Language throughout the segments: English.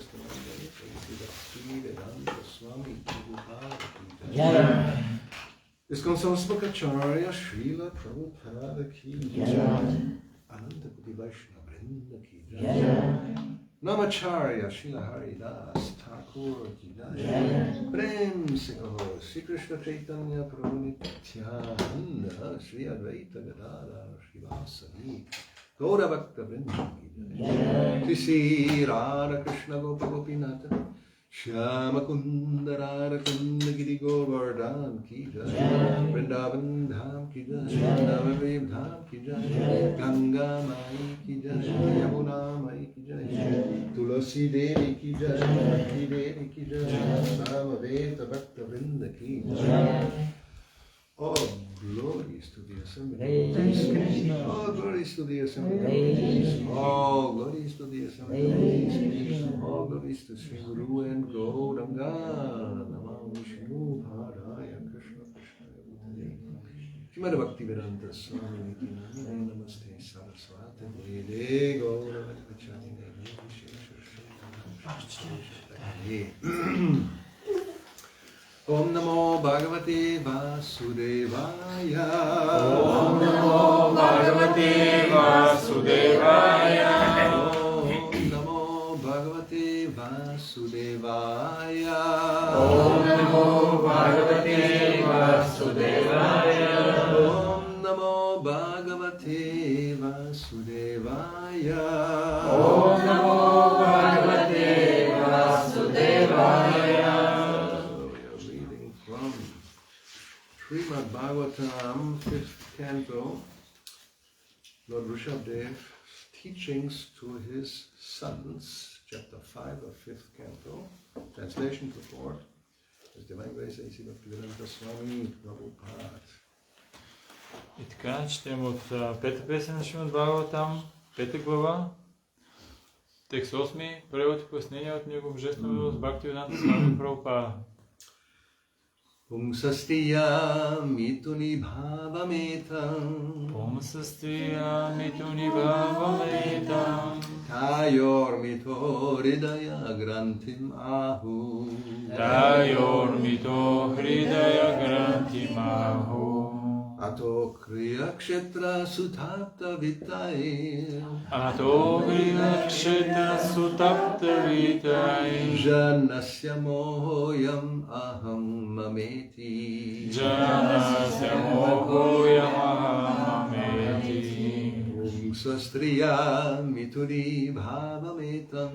Bhakti Vedanta Swami Prabhupada ki jai. Iskon Samspakacharya Srila Prabhupada ki jai. Ananda Budi Vaishnava Vrinda ki jai. Namacharya Srila Haridas Thakur ki jai. Prem se kaho Sri Krishna Chaitanya Prabhu Nityananda Sri Advaita Gadadhara Srivasadi Gaura Bhakta Vrinda ki jai. Sri Radha Krishna Gopa Gopinata Shyama Kunda Radha Kunda Giri Govardhan ki jai. Vrindavan Dham ki jai. Navadev Dham ki jai. Ganga Mai ki jai. Yamuna Mai ki jai. Tulasi Devi ki jai. Bhakti Devi ki jai. Samaveta Bhakta Vrinda ki jai. All glories to the assembly. All glories to the assembly. All glories to the assembly. All glories to Sri Guru and Gauranga. Namah Vishnu Padaya Krishna Krishna Bhutale. Srimad Bhakti Vedanta Swami Nityananda Namaste Saraswati Dede Gauravani Goswami. Om Namo Bhagavate Vasudevaya. Om Namo Bhagavate Vasudevaya. Om Namo Bhagavate Vasudevaya. Om Namo Bhagavate Vasudevaya. Om Namo Bhagavate Vasudevaya. Om Namo Bhagavate Vasudevaya. Srimad Bhagavatam, 5th canto, Lord Rishabhdev teachings to his sons, chapter 5 of 5th canto, translation purport, as Divine Grace A.C. Bhakti Vedanta Swami Prabhupada. И така, четем от пета песен на Шримад Бхагаватам, 5 глава, текст 8, превод и пояснение от него Божествена милост Бхакти Веданта Свами Прабхупада. Pumsastiya mituni bhavametam. Pumsastiya mituni bhavametam. Tayor mito hridaya granthim ahu. Tayor mito hridaya granthim ahu. Ato kriya kshetra sutapta vitai. Ato kriya kshetra sutapta vitai. Janasya mohoyam aham mameti. Janasya mohoyam aham mameti. Pumsastriya mituni bhavametam.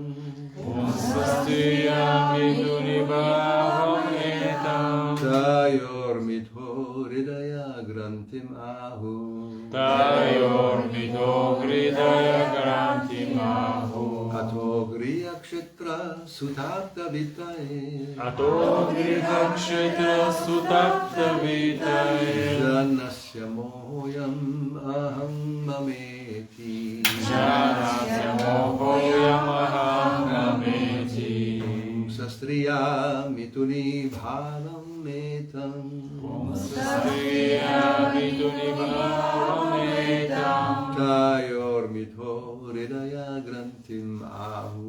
Pumsastriya mituni bhavametam. Tayor mito hridaya granthim ahu. Tayor mito hridaya granthim ahu. Ato griya kshetra sutapta vitai. Ato griya kshetra sutapta vitai. Janasya mohoyam aham mameti. Janasya mohoyam aham mameti. Sastriya mituni bhavam metam. Sastriya mituni bhavam metam. Tayor mito hridaya granthim ahu.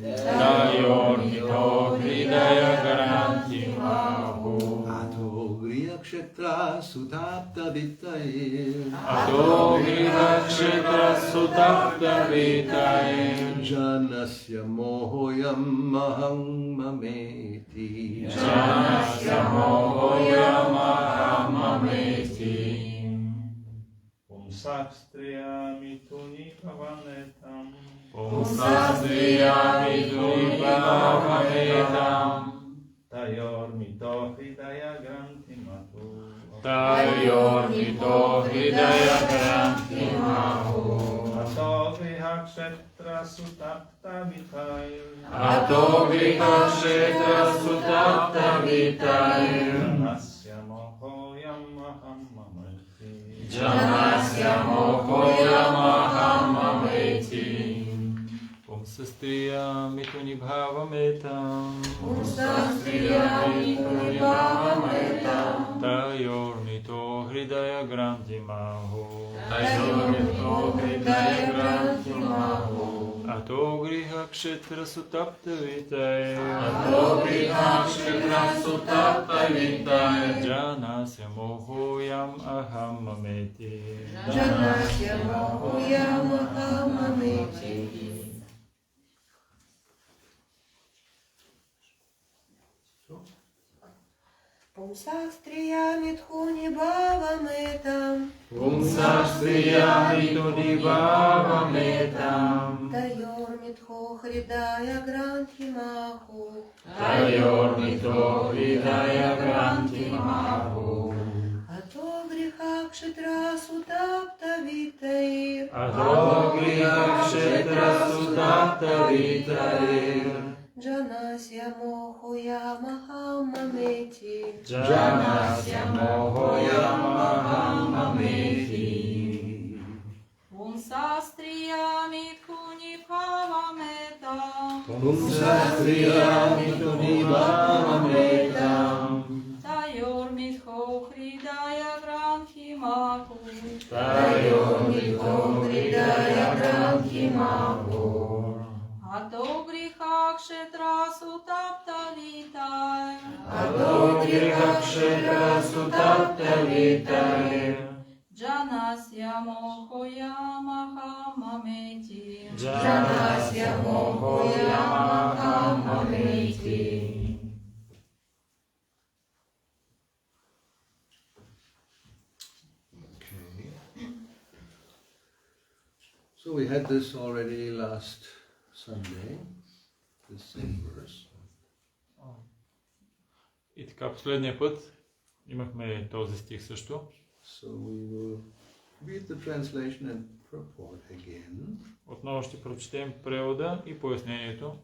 Tayor mito hridaya granthim ahu. Ato griya kshetra sutapta vitai. Ato griya kshetra sutapta vitai. Janasya mohoyam aham mameti. Janasya mohoyam aham mameti. Pumsastriya mituni bhavametam. Pumsastriya mituni bhavametam. Tayor mito hridaya granthim ahu. Tayor mito hridaya granthim ahu. Ato griha kshetra sutapta vitai. Ato griha kshetra sutapta vitai. Janasya mohoyam aham mameti. Janasya mohoyam aham mameti. Pumsastriya mituni bhavametam. Pumsastriya mituni bhavametam. Tayor mito hridaya granthim ahu. Tayor mito hridaya granthim ahu. Ато гриха кшетра сутаптавитае. Ато гриха кшетра сутаптавитае. Джанасya мохоям ахам мамети. Джанасya мохоям ахам мамети. Пумсастриями тхуни бхаваметам. Пумсастриями тхуни бхаваметам. Тайормитхо хридая гранти маху. Тайормитхо хридая гранти маху. Ато гриха кшетра сутаптавитаир. Ато гриха кшетра сутаптавитаир. Джанасya мохоям ахам мамети. Джанасya мохоям ахам мамети. Пумсастриями тхуни бхаваметам. Пумсастриями тхуни бхаваметам. Тайормитхо хридая гранти маху. Тайормитхо хридая гранти маху. Ато гриха кшетра сутаптавитае. Ато гриха кшетра сутаптавитае. Джанасya мохоям ахам мамети. Джанасya мохоям ахам мамети. So we had this already last Sunday, the same verse. И така последния път имахме този стих също. So we will read the translation and purport again. Отново ще прочетем превода и пояснението.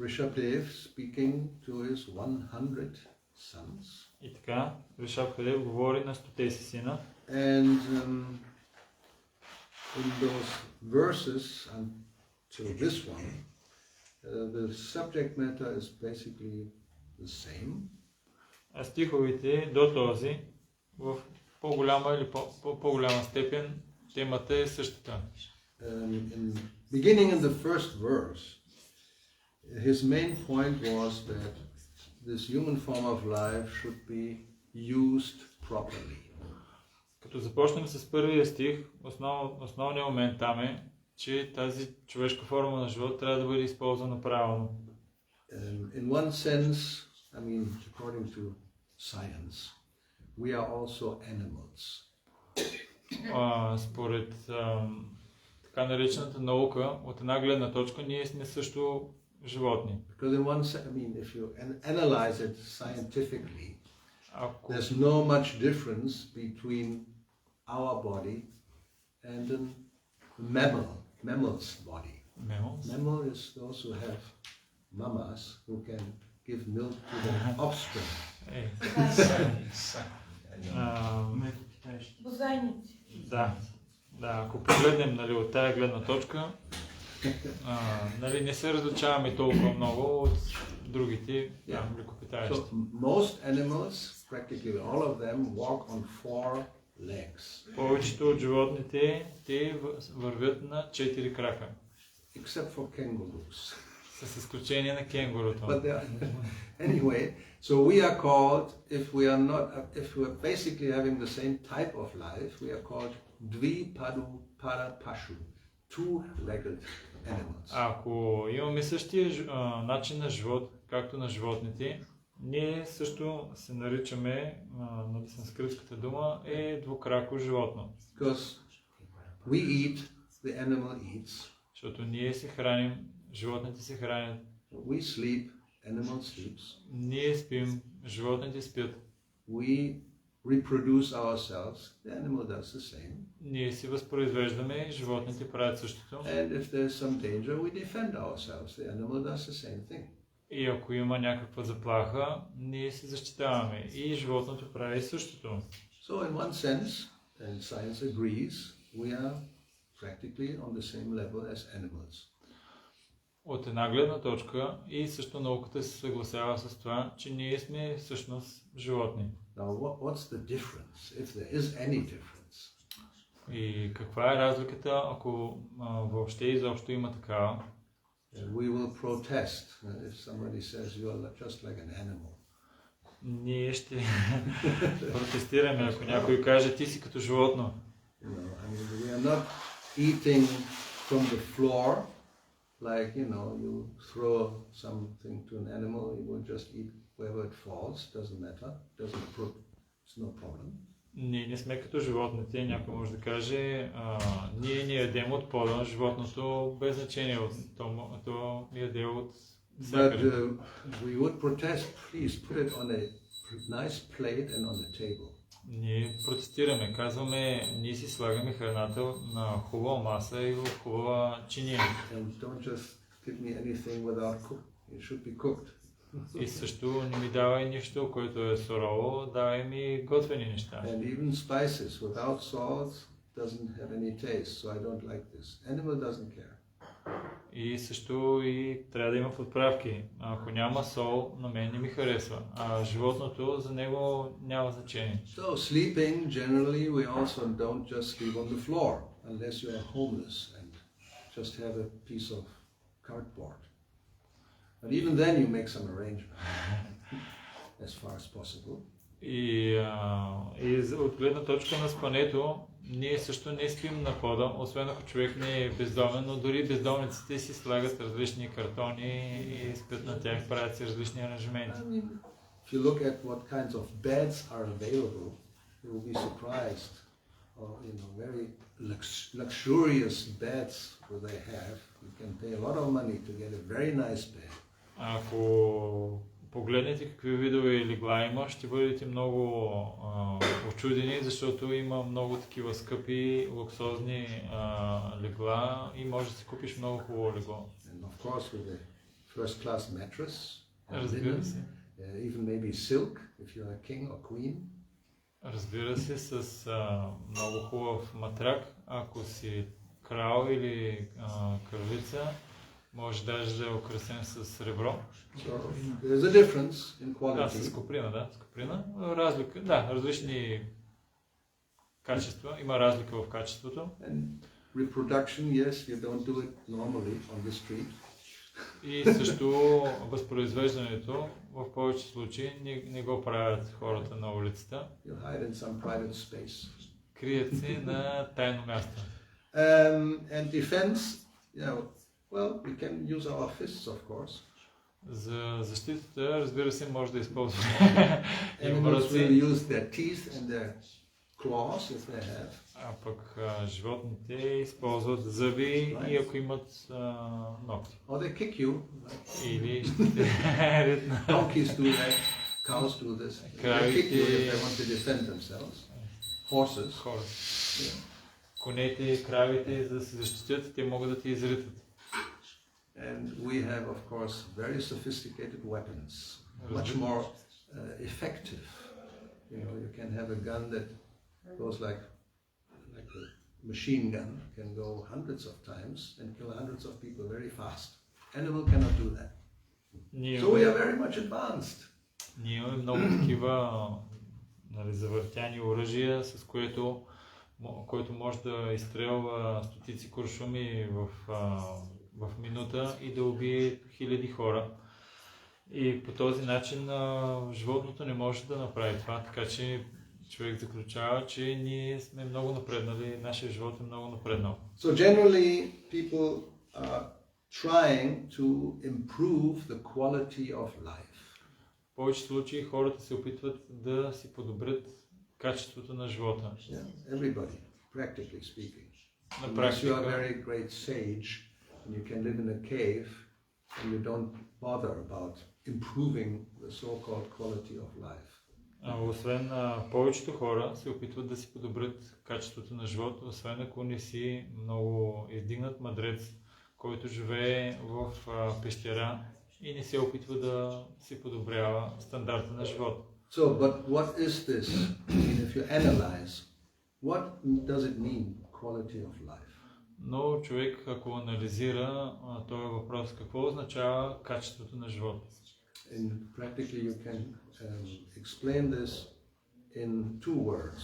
Rishabdev speaking to his 100 sons. И така, Ришабдев говори на 100 си сина. And in those verses until this one, the subject matter is basically the same. А стиховете до този в по-голяма или по-голяма степен темата е същата. In beginning in the first verse, his main point was that this human form of life should be used properly. Като започнем с първия стих, основният момент там е, че тази човешка форма на живот трябва да бъде използвана правилно. In one sense, I mean, according to science, we are also animals. Според така наречената наука, от една гледна точка, ние сме също животни. Because in one sense, I mean, if you analyze it scientifically, there's no much difference between our body and a mammal's body. Mammal is those who have mamas who can give milk to their offspring. Да, ако погледнем, нали, от тая гледна точка, нали, не се различаваме толкова много от другите млекопитаещи. So most animals, practically all of them, walk on 4 legs. Повечето от животните, те вървят на 4 крака. Except for kangaroos. С изключение на кенгурото. But anyway, so we are called, if we are basically having the same type of life, we are called dvipadu parapashu, two-legged animals. Ако имаме същия начин на живот, както на животните, ние също се наричаме, на санскритската дума, е двукрако животно. Because we eat, the animal eats. Защото ние се храним, животните се хранят. We sleep, animal sleeps. Ние спим, животните спят. We reproduce ourselves, the animal does the same. Ние се възпроизвеждаме, животните правят същото. And if there's some danger, we defend ourselves, the animal does the same thing. И ако има някаква заплаха, ние се защитаваме и животното прави същото. So in one sense, and science agrees, we are practically on the same level as animals. От една гледна точка и също науката се съгласява с това, че ние сме всъщност животни. Now what's the difference, if there is any difference? И каква е разликата, ако въобще изобщо има такава? We will protest if somebody says you are just like an animal. Ние ще протестираме, ако някой каже, ти си като животно. You know, I mean, we are not eating from the floor, like, you know, you throw something to an animal, it will just eat wherever it falls, doesn't matter, it's no problem. Ние не сме като животните, някой може да каже, ние не ядем от пода на животното, без значение, то яде от всякъде. But we would protest, please put it on a nice plate and on the table. Ние протестираме, казваме, ние си слагаме храната на хубава маса и в хубава чиния. And don't just give me anything without cook. It should be cooked. И също не ми давай нищо, което е сурово, давай ми готвени неща. And even spices without salt doesn't have any taste, so I don't like this. Animal doesn't care. И също и трябва да има подправки. Ако няма сол, на мен не ми харесва. А животното, за него няма значение. So sleeping, generally we also don't just sleep on the floor, unless you are homeless and just have a piece of cardboard. But even then you make some arrangement, as far as possible. И от гледна точка на спането, ние също не спим на пода, освен ако човек не е бездомен, но дори бездомниците си слагат различни картони и спят на тях, правят си различни аранжименти. I mean, if you look at what kinds of beds are available, you will be surprised. Or, you know, very luxurious beds that they have. You can pay a lot of money to get a very nice bed. Ако погледнете какви видове легла има, ще бъдете много очудени, защото има много такива скъпи, луксозни легла и може да си купиш много хубаво легло. And of course with a first class mattress, Разбира се. even maybe silk if you're a king or queen. Разбира се, с много хубав матрак, ако си крал или кралица, може даже да е украсен с сребро. So there's a difference in Да, с quality. коприна, с коприна. Разлика, различни качества. Има разлика в качеството. And reproduction, yes, you don't do it normally on the street. И също възпроизвеждането в повече случаи не го правят хората на улицата. You hide in some private space. Крият се на тайно място. And defense, you know, well, we can use our fists, of course. За защитата, разбира се, може да използваме и Animals връци. will use their teeth and their claws if they have. А пък животните използват зъби и ако имат ногти. Or they kick you. Или ще ред на Donkeys do that. Cows do this. They kick you if they want to defend themselves. Horses. хора. Конете, кравите, за да се защитят, те могат да ти изритат. And we have, of course, very sophisticated weapons, much more effective. You know, you can have a gun that goes like a machine gun, can go hundreds of times and kill hundreds of people very fast. Animal cannot do that. So we are very much advanced. Ние имаме много такива завъртяни оръжия, с който може да изстрелва стотици куршуми в минута и да убие хиляди хора. И по този начин животното не може да направи това, така че човек заключава, че ние сме много напреднали, нашия живот е много напреднал. So generally people are trying to improve the quality of life. В повече случаи хората се опитват да си подобрят качеството на живота. Yeah, everybody, practically speaking. На Unless you are a практика, very great sage and you can live in a cave and you don't bother about improving the so-called quality of life. освен повечето хора се опитват да си подобрят качеството на живота, освен ако не си много издигнат мъдрец, който живее в пещера и не се опитва да си подобрява стандарта на живота. So, but what is this? I mean, if you analyze, what does it mean, quality of life? Но човек, ако анализира този въпрос, какво означава качеството на живота? And practically you can explain this in two words.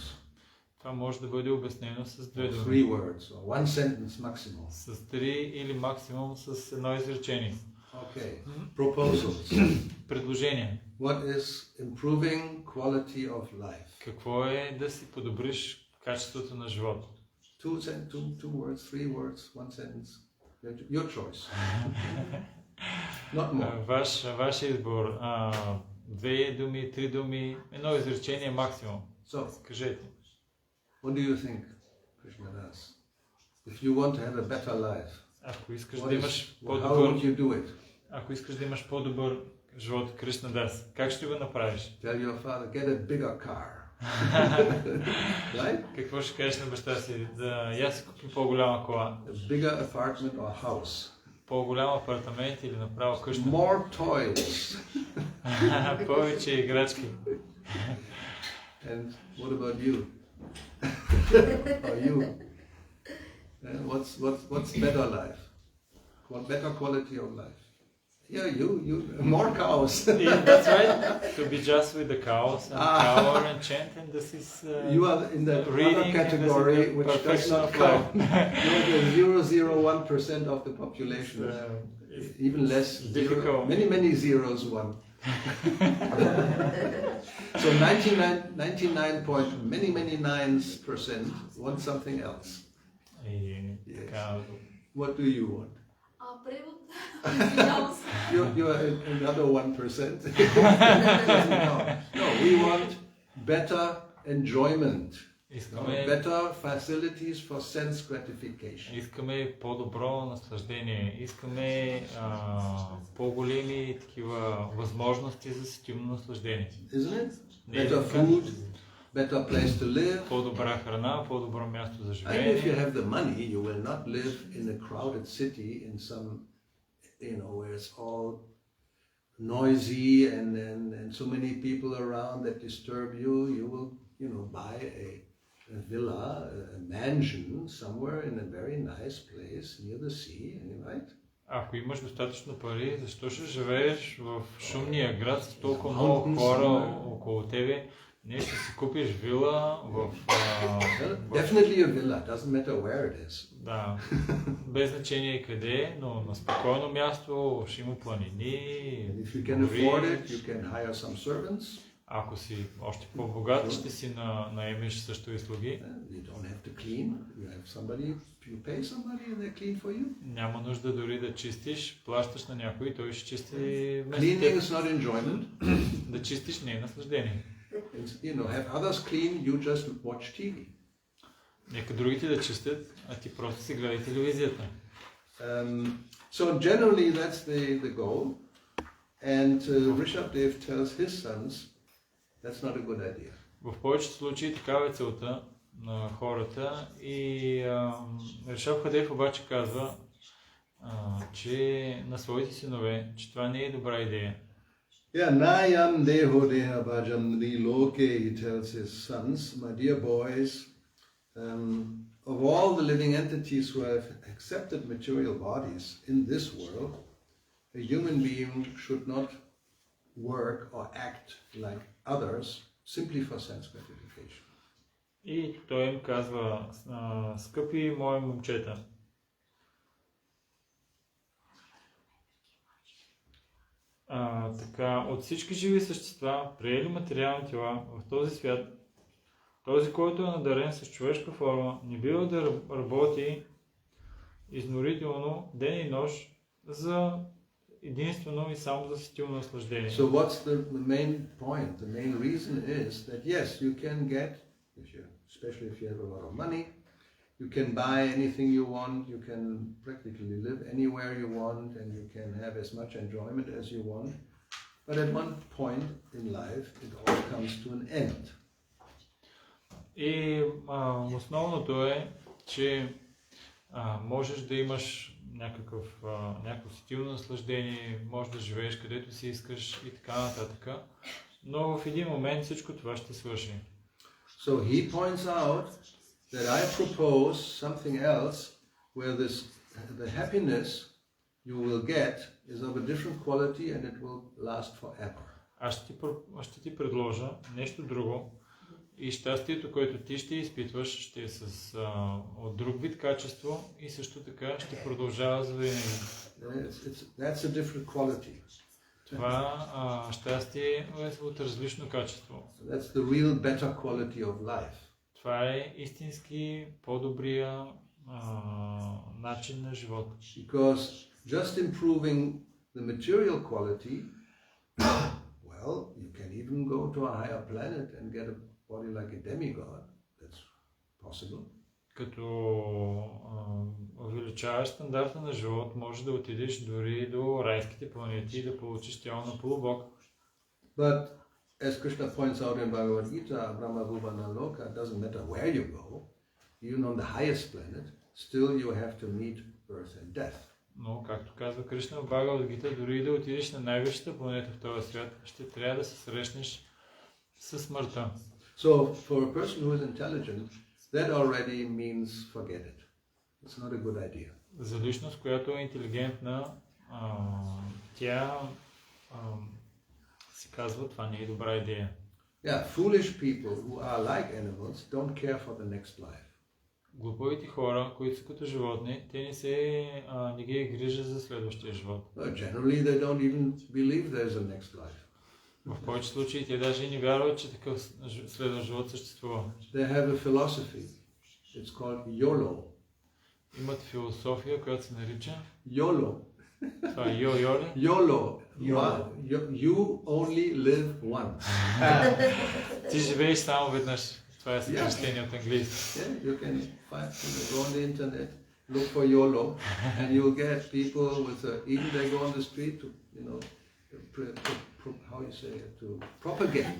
Това може да бъде обяснено с две думи. 3 words, or 1 sentence maximum. С 3 или максимум с едно изречение. Okay. Proposals. Предложение. What is improving quality of life? Какво е да си подобриш качеството на живота? 2 words, 3 words, 1 sentence. Your choice. Not more. Ваш избор. 2 думи, 3 думи, едно изречение максимум. So, Кажете. what do you think, Krishna Das? If you want to have a better life, Ако искаш да имаш how would по-добър, you do it? ако искаш да имаш по-добър живот, Кришна Дас, как ще го направиш? Tell your father, get a bigger car. Right? Какво ще кажеш на баща си? Да я си купи по-голяма кола, A bigger apartment or house. по-голям апартамент или направо къща. More toys. Повече играчки. And what about you? Or you? What's better life? Better quality of life? Yeah, you more cows. Yeah, that's right. To be just with the cows and cower and chant, and this is You are in the other category which does not count. You are the 0.001% of the population. Even less. Difficult. Many zeros, 1. So 99 point many nines% want something else. Yes. What do you want? Превод. You are another 1%. No, we want better enjoyment. Better facilities for sense gratification. Искаме по-добро наслаждение, искаме по-големи такива възможности за сетивно наслаждение. Isn't it? Better food, better place to live. По-добра храна, по-добро място за And живеене. if you have the money, you will not live in a crowded city in some, where it's all noisy and so many people around that disturb you. You will, buy a villa, a mansion somewhere in a very nice place near the sea, right? Ако имаш достатъчно пари, защо ще живееш в шумния град с толкова много хора около тебе? Не ще си купиш вила в... Definitely a villa, doesn't matter where it is. Да, без значение къде, но на спокойно място, ще има планини, And if you can afford it, you can hire some servants. Ако си още по-богат, ще си наемеш също и слуги. You don't have to clean. You have somebody, you pay somebody and they clean for you. Няма нужда дори да чистиш, плащаш на някой, той ще чисти вместо Cleaning теб. is not enjoyment. Да чистиш не е наслаждение. Have others clean, you just watch TV. Нека другите да чистят, а ти просто си гледай телевизията. So generally that's the goal. And Rishabdev tells his sons, that's not a good idea. В повечето случаи такава е целта на хората и Ришабдев обаче казва, че на своите синове, че това не е добра идея. Yeah, Nayam Deho Deha Bhajam Niloke, he tells his sons, my dear boys, of all the living entities who have accepted material bodies in this world, a human being should not work or act like others simply for sense gratification. И той им казва, скъпи мои момчета, така, от всички живи същества, приели материални тела в този свят, този, който е надарен с човешка форма, не бива да работи изнурително ден и нощ за единствено и само за сетивно наслаждение. So what's the main point? The main reason is that yes, you can get, especially if you have a lot of money, you can buy anything you want, you can practically live anywhere you want, and you can have as much enjoyment as you want. But at one point in life, it all comes to an end. И основното е, че можеш да имаш някакво сетивно наслаждение, можеш да живееш където си искаш и така нататък, но в един момент всичко това ще свърши. So he points out that I propose something else where the happiness you will get is of a different quality and it will last forever. Аз ще ти предложа нещо друго И щастието, което ти ще изпитваш, ще е от друг вид качество и също така ще продължава за винаги. That's a different quality. Това щастие е от различно качество. That's the real better quality of life. Това е истински по-добрия начин на живота. Because just improving the material quality, well, you can even go to a higher planet and get a body like a demigod. That's possible. Като увеличаваш стандарта на живот, може да отидеш дори до райските планети и да получиш тяло на полубог. But as Krishna points out in Bhagavad Gita, Brahma Bhuvana Loka, it doesn't matter where you go, even on the highest planet, still you have to meet birth and death. Но, както казва Кришна в Бхагавад Гита, дори да отидеш на най-висшата планета в този свят, ще трябва да се срещнеш със смъртта. So, for a person who is intelligent, that already means forget it. It's not a good idea. За личност, която е интелигентна, тя си казва, това не е добра идея. Yeah, foolish people who are like animals don't care for the next life. Глупавите хора, които са като животни, те не ги е грижа за следващия живот. Generally, they don't even believe there's a next life. В повече случаи те даже и не вярват, че такъв следващ живот съществува. They have a philosophy. It's called YOLO. Имат философия, която се нарича YOLO. Това е йо-йо ли? YOLO. You only live once. Ти живееш само веднъж. Това е съкръщение от английски. Yeah, you can go on the internet, look for YOLO, and you'll get people with even they go on the street to, how you say it, to propagate,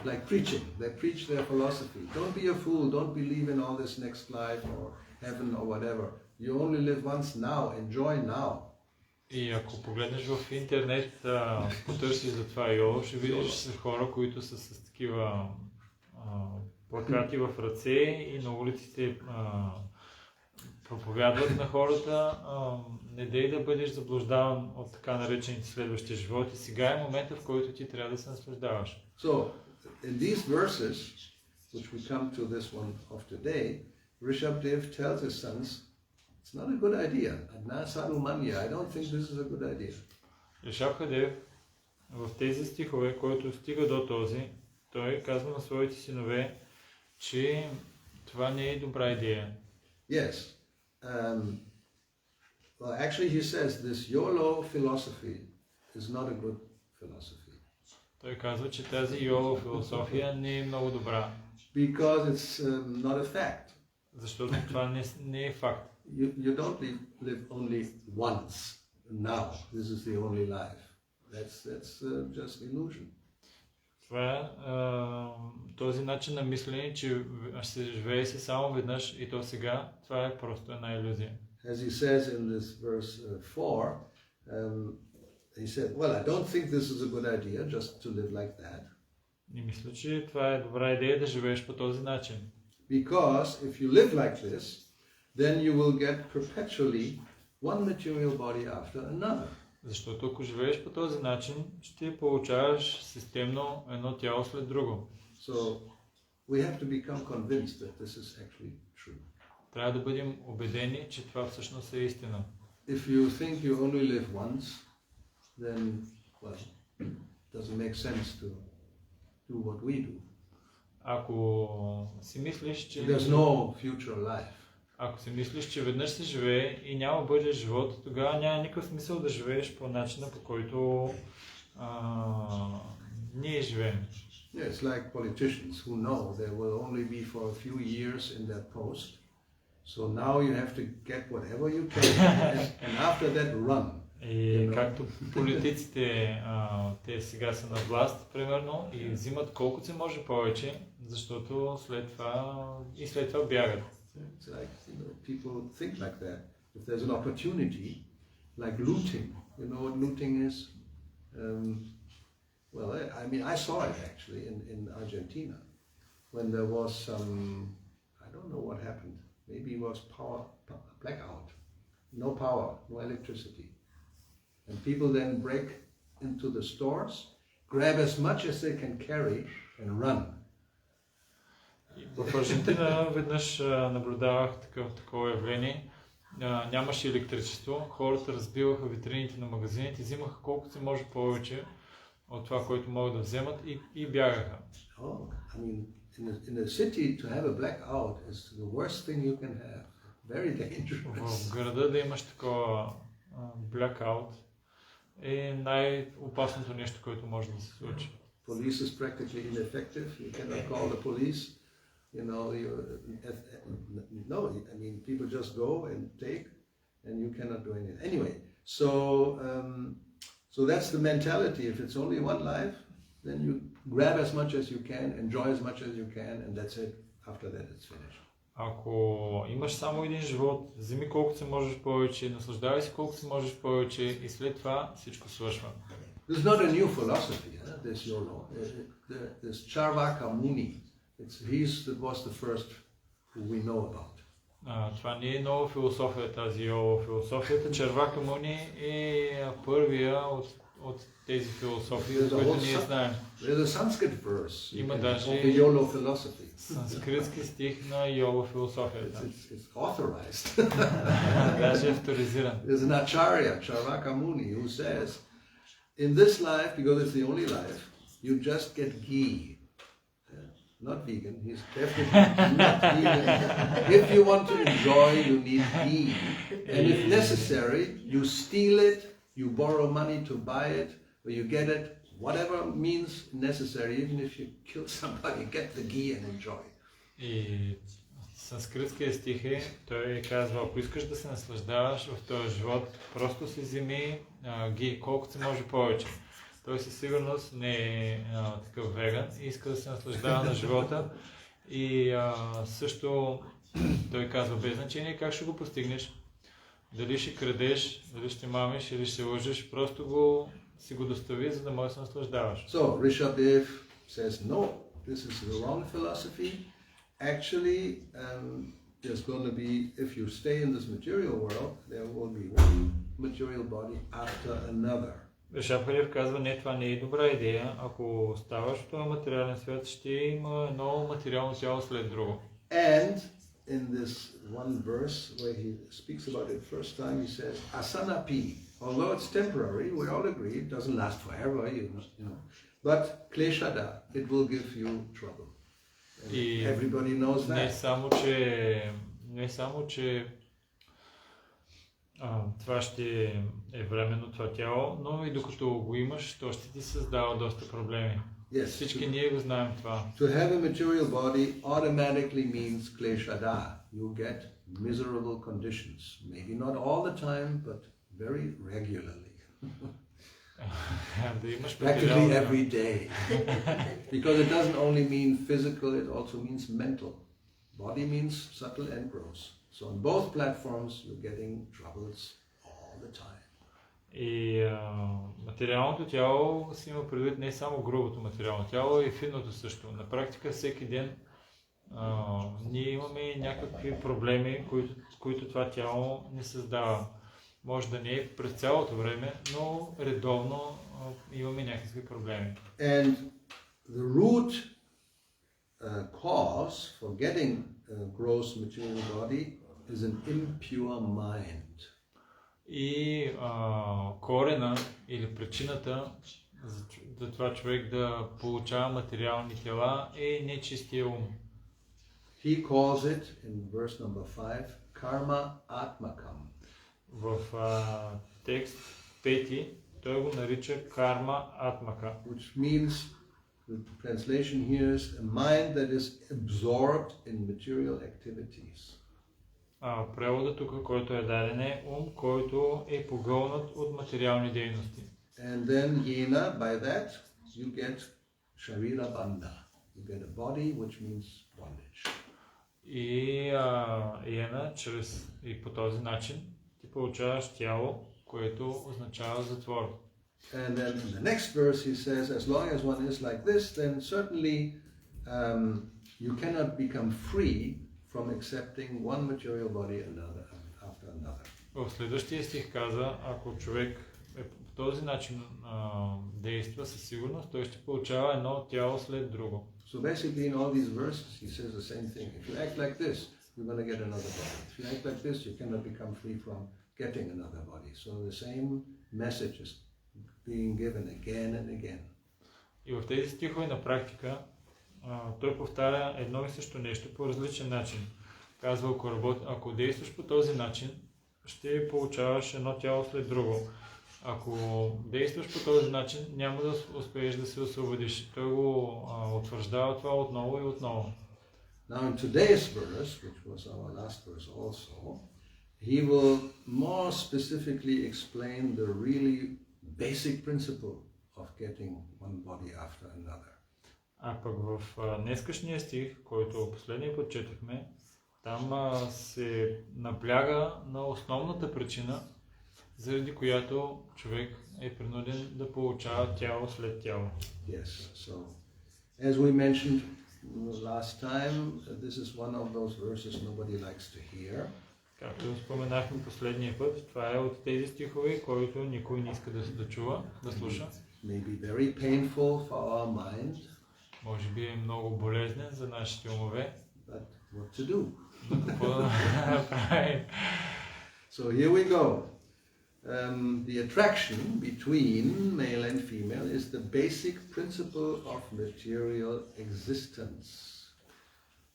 like preaching. They preach their philosophy. Don't be a fool. Don't believe in all this next life or heaven or whatever. You only live once now. Enjoy now. И ако погледнеш в интернет, потърсиш за това йоло, ще видиш с хора, които са с такива плакати в ръце и на улиците проповядват на хората, не дей да бъдеш заблуждаван от така наречените следващи животи. Сега е момента, в който ти трябва да се наслаждаваш. So, in these verses, which we come to this one of today, Rishabdev tells his sons, it's not a good idea. Adna Sarumanya, I don't think this is a good idea. Ришабдев в тези стихове, който стига до този, той казва на своите синове, че това не е добра идея. Yes. Well, actually he says this YOLO philosophy is not a good philosophy. Той казва, че тази йоло философия не е много добра. Because it's not a fact. Защото това не е факт. You don't live only once. Now, this is the only life. That's just illusion. Това е този начин на мислене, че ще живее се само веднъж и то сега, това е просто една илюзия. As he says in this verse 4, he said, well, I don't think this is a good idea just to live like that. И мисля, че това е добра идея да живееш по този начин. Because if you live like this, then you will get perpetually one material body after another. Защото ако живееш по този начин, ще получаваш системно едно тяло след друго. So we have to become convinced that this is actually true. Трябва да бъдем убедени, че това всъщност е истина. If you think you only live once, then, well, it doesn't make sense to do what we do. Ако си мислиш, че There's no future life. Ако си мислиш, че веднъж се живее и няма бъдещ живот, тогава няма никакъв смисъл да живееш по начина, по който ние живеем. Yeah, it's like politicians who know they will only be for a few years in that post. So now you have to get whatever you can and after that run. И както политиците, те сега са на власт, примерно, и взимат колкото се може повече, защото след това бягат. It's like, people think like that. If there's an opportunity, like looting, you know what looting is? Well, I saw it actually in Argentina when there was some, I don't know what happened. Maybe it was blackout, no power, no electricity. And people then break into the stores, grab as much as they can carry and run. В Аржентина веднъж наблюдавах такова явление. Нямаше електричество, хората разбиваха витрините на магазините, взимаха колкото се може повече от това, което могат да вземат и бягаха. I mean, in a city to have a blackout is the worst thing you can have. Very dangerous. В града да имаш такова blackout е най-опасното нещо, което може да се случи. Police is practically ineffective. You cannot call the police. You know, no, I mean, people just go and take, and you cannot do anything. Anyway, so that's the mentality. If it's only one life, then you grab as much as you can, enjoy as much as you can, and that's it. After that, it's finished. Ако имаш само един живот, вземи колкото се можеш повече, наслаждавай се колкото се можеш повече и след това всичко свършва. This is not a new philosophy, this YOLO. This Charvaka Muni, he was the first who we know about. Това не е нова философия, тази YOLO философията. Чарвака Муни е първия от тези философии, които ние знаем. There's a Sanskrit verse Има of даже the YOLO philosophy. санскритски стих на YOLO философията. It's authorized. Даже е авторизиран. There's an Acharya, Charvaka Muni, who says, in this life, because it's the only life, you just get ghee. Not vegan, he's definitely not vegan. If you want to enjoy, you need ghee. And if necessary, you steal it, you borrow money to buy it, or you get it, whatever means necessary, even if you kill somebody, get the ghee and enjoy. И санскритския стих е, той казва, ако искаш да се наслаждаваш в този живот, просто си вземи ги, колкото се може повече. Той със сигурност не е такъв веган и иска да се наслаждава на живота. И също той казва, без значение как ще го постигнеш, дали ще крадеш, дали ще мамиш или ще лъжеш, просто си го достави, за да можеш да се наслаждаваш. So, Rishabdev says, no, this is the wrong philosophy. Actually, there's going to be, if you stay in this material world, there will be one material body after another. Ришабдев казва, не, това не е добра идея. Ако оставаш в този материален свят, ще има едно материално тяло след друго. And in this one verse where he speaks about it first time, he says, asanapi, although it's temporary, we all agree, it doesn't last forever, you know, but kleshada, it will give you trouble. И everybody knows that. Не само, че това ще е временно това тяло, но и докато го имаш, то ще ти създава доста проблеми. Yes. Всички ние го знаем това. To have a material body automatically means kleshada. You get miserable conditions. Maybe not all the time, but very regularly. Да имаш Practically every day. Because it doesn't only mean physical, it also means mental. Body means subtle and gross. So on both platforms you're getting troubles all the time. И материалното тяло си има предвид не само грубото материално тяло, а и финното също. На практика всеки ден ние имаме някакви проблеми, които това тяло ни създава. Може да не е през цялото време, но редовно имаме някакви проблеми. And the root cause for getting a gross material body is an impure mind. И корена или причината за това човек да получава материални тела е нечистия ум. He calls it in verse number 5 karma atmakam. В текст 5 той го нарича карма атмака. Which means, the translation here is a mind that is absorbed in material activities. Преводът тук, който е даден е ум, който е погълнат от материални дейности. And then yena, by that, you get sharira bandha. You get a body, which means bondage. И по този начин ти получаваш тяло, което означава затвор. And then in the next verse he says, as long as one is like this, then certainly you cannot become free from accepting one material body after another. В следващия стих каза, ако човек по този начин действа, със сигурност той ще получава едно тяло след друго. So basically in all these verses he says the same thing. If you act like this, you're going to get another body. If you act like this, you cannot become free from getting another body. So the same message is being given again and again. И в тези стихове на практика той повтаря едно и също нещо по различен начин. Казва, ако действаш по този начин, ще получаваш едно тяло след друго. Ако действаш по този начин, няма да успееш да се освободиш. Той го утвърждава това отново и отново. Now in today's verse, which was our last verse also, he will more specifically explain the really basic principle of getting one body after another. А пък в днескашния стих, който последния път четохме, там се набляга на основната причина, заради която човек е принуден да получава тяло след тяло. Yes, so as we mentioned last time, this is one of those verses nobody likes to hear. Както споменахме последния път, това е от тези стихове, които никой не иска да чува, да слуша. May be very painful for our mind. Може би е много болезнен за нашите умове. But what to do? Но какво да направим? So here we go. The attraction between male and female is the basic principle of material existence.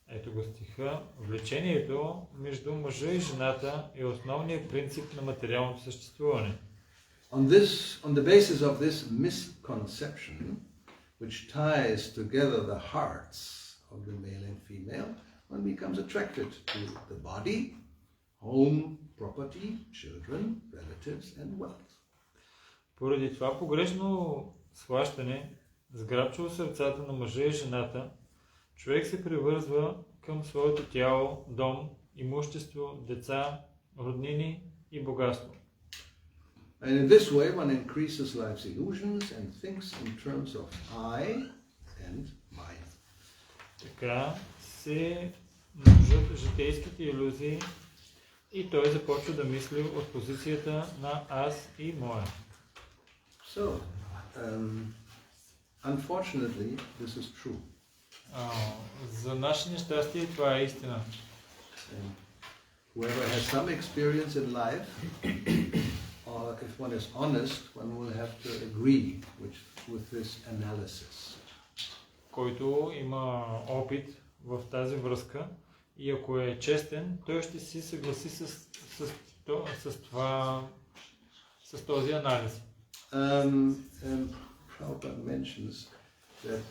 Ето го стиха. Влечението между мъжа и жената е основният принцип на материалното съществуване. On the basis of this misconception, which ties together the hearts of the male and female, one becomes attracted to the body, home, property, children, relatives and wealth. Поради това погрешно схващане, сграбчило сърцата на мъжа и жената, човек се привързва към своето тяло, дом, имущество, деца, роднини и богатство. And in this way one increases life's illusions and thinks in terms of I and mine. Така се множат житейските илюзии и той започва да мисли от позицията на аз и моя. So, unfortunately, this is true. За наше нещастие това е истина. And whoever has some experience in life, or if one is honest, one will have to agree with this analysis. Който има опит в тази връзка и ако е честен, той ще си съгласи с този анализ. Prabhupada mentions that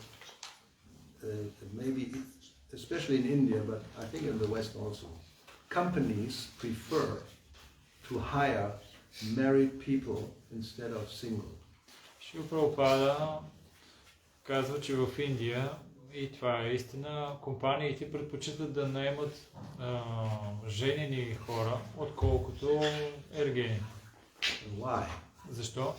maybe, especially in India, but I think in the West also, companies prefer to hire married people instead of single. Шрила Прабхупада казва, че в Индия, и това е истина, компаниите предпочитат да наемат женени хора, отколкото ергени. Why? Защо?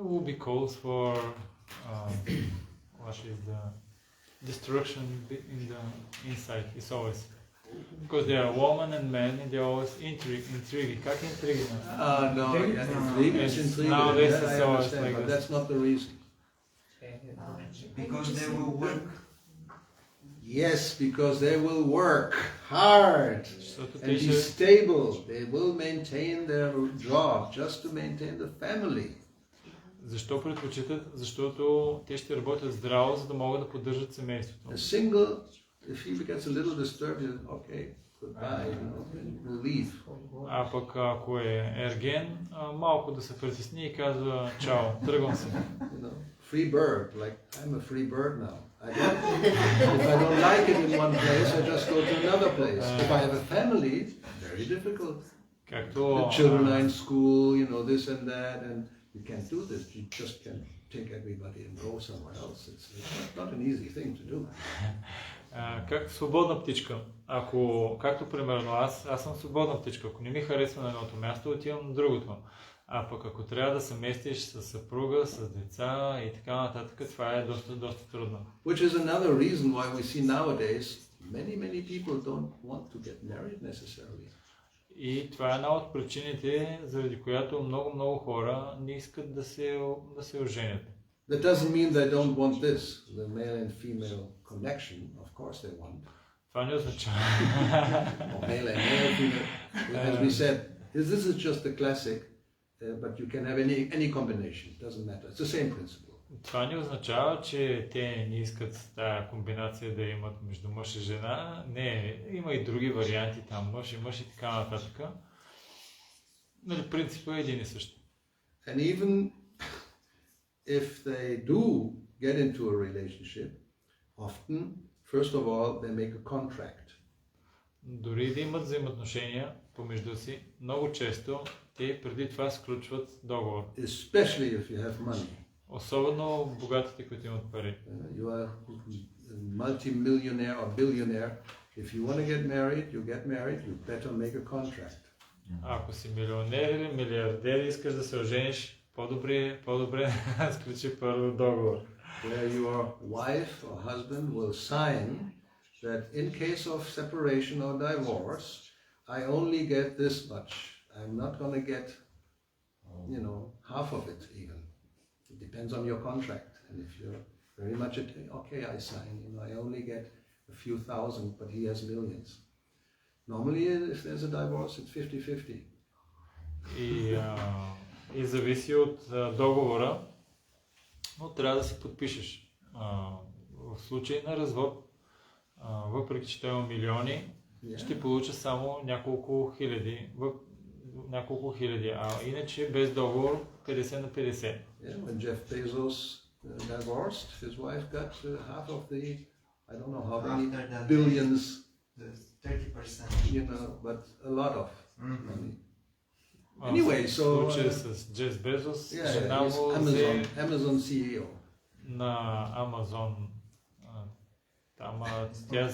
Will be calls for what is the destruction in the inside. It's always because they are woman and man and they are always intriguing. Как intriguing? No, it's intriguing. Nowadays Yeah, it's I always understand, like but this. that's not the reason. Because they will work. Yes, because they will work hard and be stable. They will maintain their job just to maintain the family. Защо предпочитат? Защото те ще работят здраво, за да могат да поддържат семейството. A single, if he gets a little disturbed, he says, okay, goodbye, and will leave. А пък ако е ерген, малко да се притесни и казва чао, тръгвам се. Free bird, like I'm a free bird now. If I don't like it in one place, I just go to another place. If I have a family, very difficult. The children are in school, this and that, and you can't do this. You just can't take everybody and go somewhere else. It's not an easy thing to do. Как свободна птичка. Както примерно аз съм свободна птичка. Ако не ми харесва на едното място, отивам на другото. А пък ако трябва да се местиш с съпруга, с деца и така нататък, това е доста трудно. Which is another reason why we see nowadays many people don't want to get married necessarily. И това е една от причините, заради която много хора не искат да се оженят. That doesn't mean they don't want this, the male and female connection. Of course they want. Това не означава. Or male and male, female. As we said, this is just the classic, but you can have any combination. It doesn't matter. It's the same principle. Това не означава, че те не искат тая комбинация да имат между мъж и жена. Не, има и други варианти там, мъж и така нататък. Нали, принципът е един и също. And even if they do get into a relationship, often, first of all, they make a contract. Дори да имат взаимоотношения помежду си, много често те преди това сключват договор. Especially if you have money. Особено богатите, които имат пари. You are multi-millionaire or billionaire. If you want to get married, you better make a contract. Ако си милионер или милиардер и искаш да се ожениш, по-добре сключи първо договор. Where your wife or husband will sign that in case of separation or divorce, I only get this much. I'm not going to get, half of it even. It depends on your contract. And if you're very much okay, I sign. I only get a few thousand, but he has millions. Normally, if there's a divorce, it's 50-50. И зависи от договора, но трябва да си подпишеш. В случай на развод, въпреки че той има милиони, ще получа само няколко хиляди, а иначе без договор 50 на 50. When Jeff Bezos divorced, his wife got half of the, I don't know how many billions, 30%. But a lot of money. Anyway, so случай с Джеф Безос, жена му Amazon CEO. На Amazon. Тя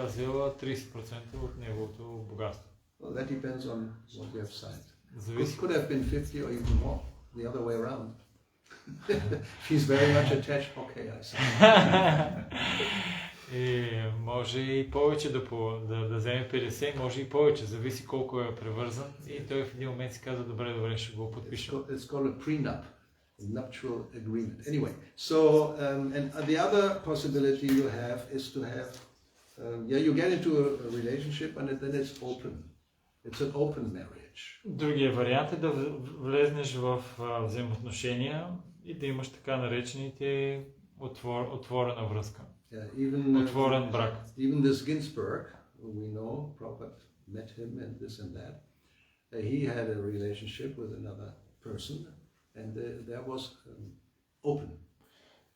взела 30% от неговото богатство. Well, that depends on what you have signed. Зависи. Could have been 50 or even more, the other way around. She's very much attached. Okay, I sign. И може и повече да вземе 50, може и повече, зависи колко е превързан. И той в един момент си казва, добре, ще го подпиша. It's called a prenup, a nuptial agreement. Anyway, so and the other possibility you have is to have, you get into a relationship and then it's open. It's an open marriage. Другия вариант е да влезнеш в взаимоотношения и да имаш така наречените отворена връзка. Отворен брак. Even this Ginsburg, we know, Prabhupada met him and this and that. He had a relationship with another person and there was open.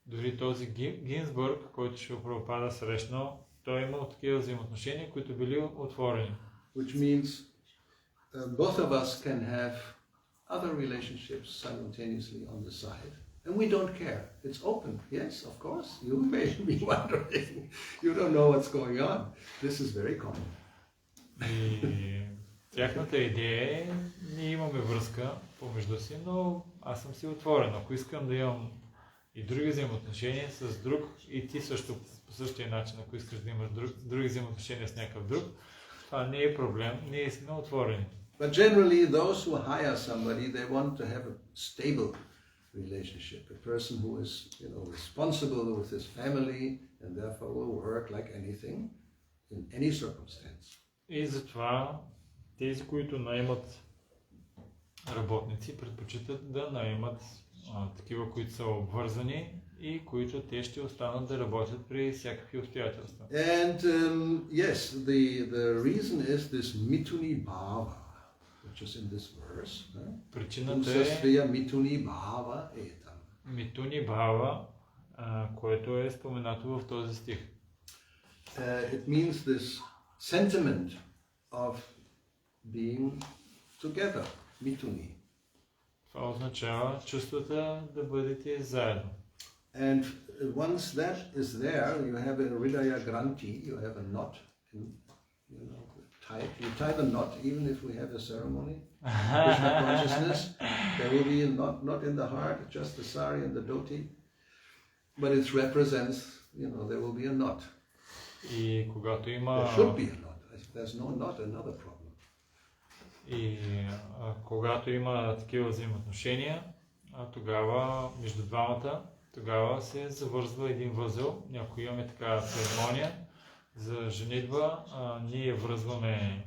Дори този Гинсбург, който ще Прабхупада срещнал, той имал такива взаимоотношения, които били отворени. Which means both of us can have other relationships simultaneously on the side. And we don't care. It's open. Yes, of course. You may be wondering. You don't know what's going on. This is very common. И тяхната идея е, ние имаме връзка помежду си, но аз съм си отворен. Ако искам да имам и други взаимоотношения с друг, и ти също по същия начин, ако искаш да имаш други взаимоотношения с някакъв друг, това не е проблем. Ние сме отворени. But generally, those who hire somebody, they want to have a stable relationship, a person who is, responsible with his family and therefore will work like anything in any circumstance. И затова тези, които наемат работници, предпочитат да наемат такива, които са обвързани и които те ще останат да работят при всякакви обстоятелства. And yes, the reason is this mituni bhava, which is in this verse. Причината е mituni bhava etam. Митуни бхава, което е споменато в този стих. It means this sentiment of being together, mituni. Това означава чувствата да бъдете заедно. And once that is there, you have a hridaya granthi, you have a knot, you tie the knot, even if we have a ceremony, Krishna consciousness, there will be a knot in the heart, just the sari and the dhoti, but it represents, there will be a knot. И когато има... There should be a knot. If there's no knot, another problem. И когато има такива взаимоотношения, тогава между двамата, тогава се завързва един възел. Ако имаме такава церемония за женитба, ние връзваме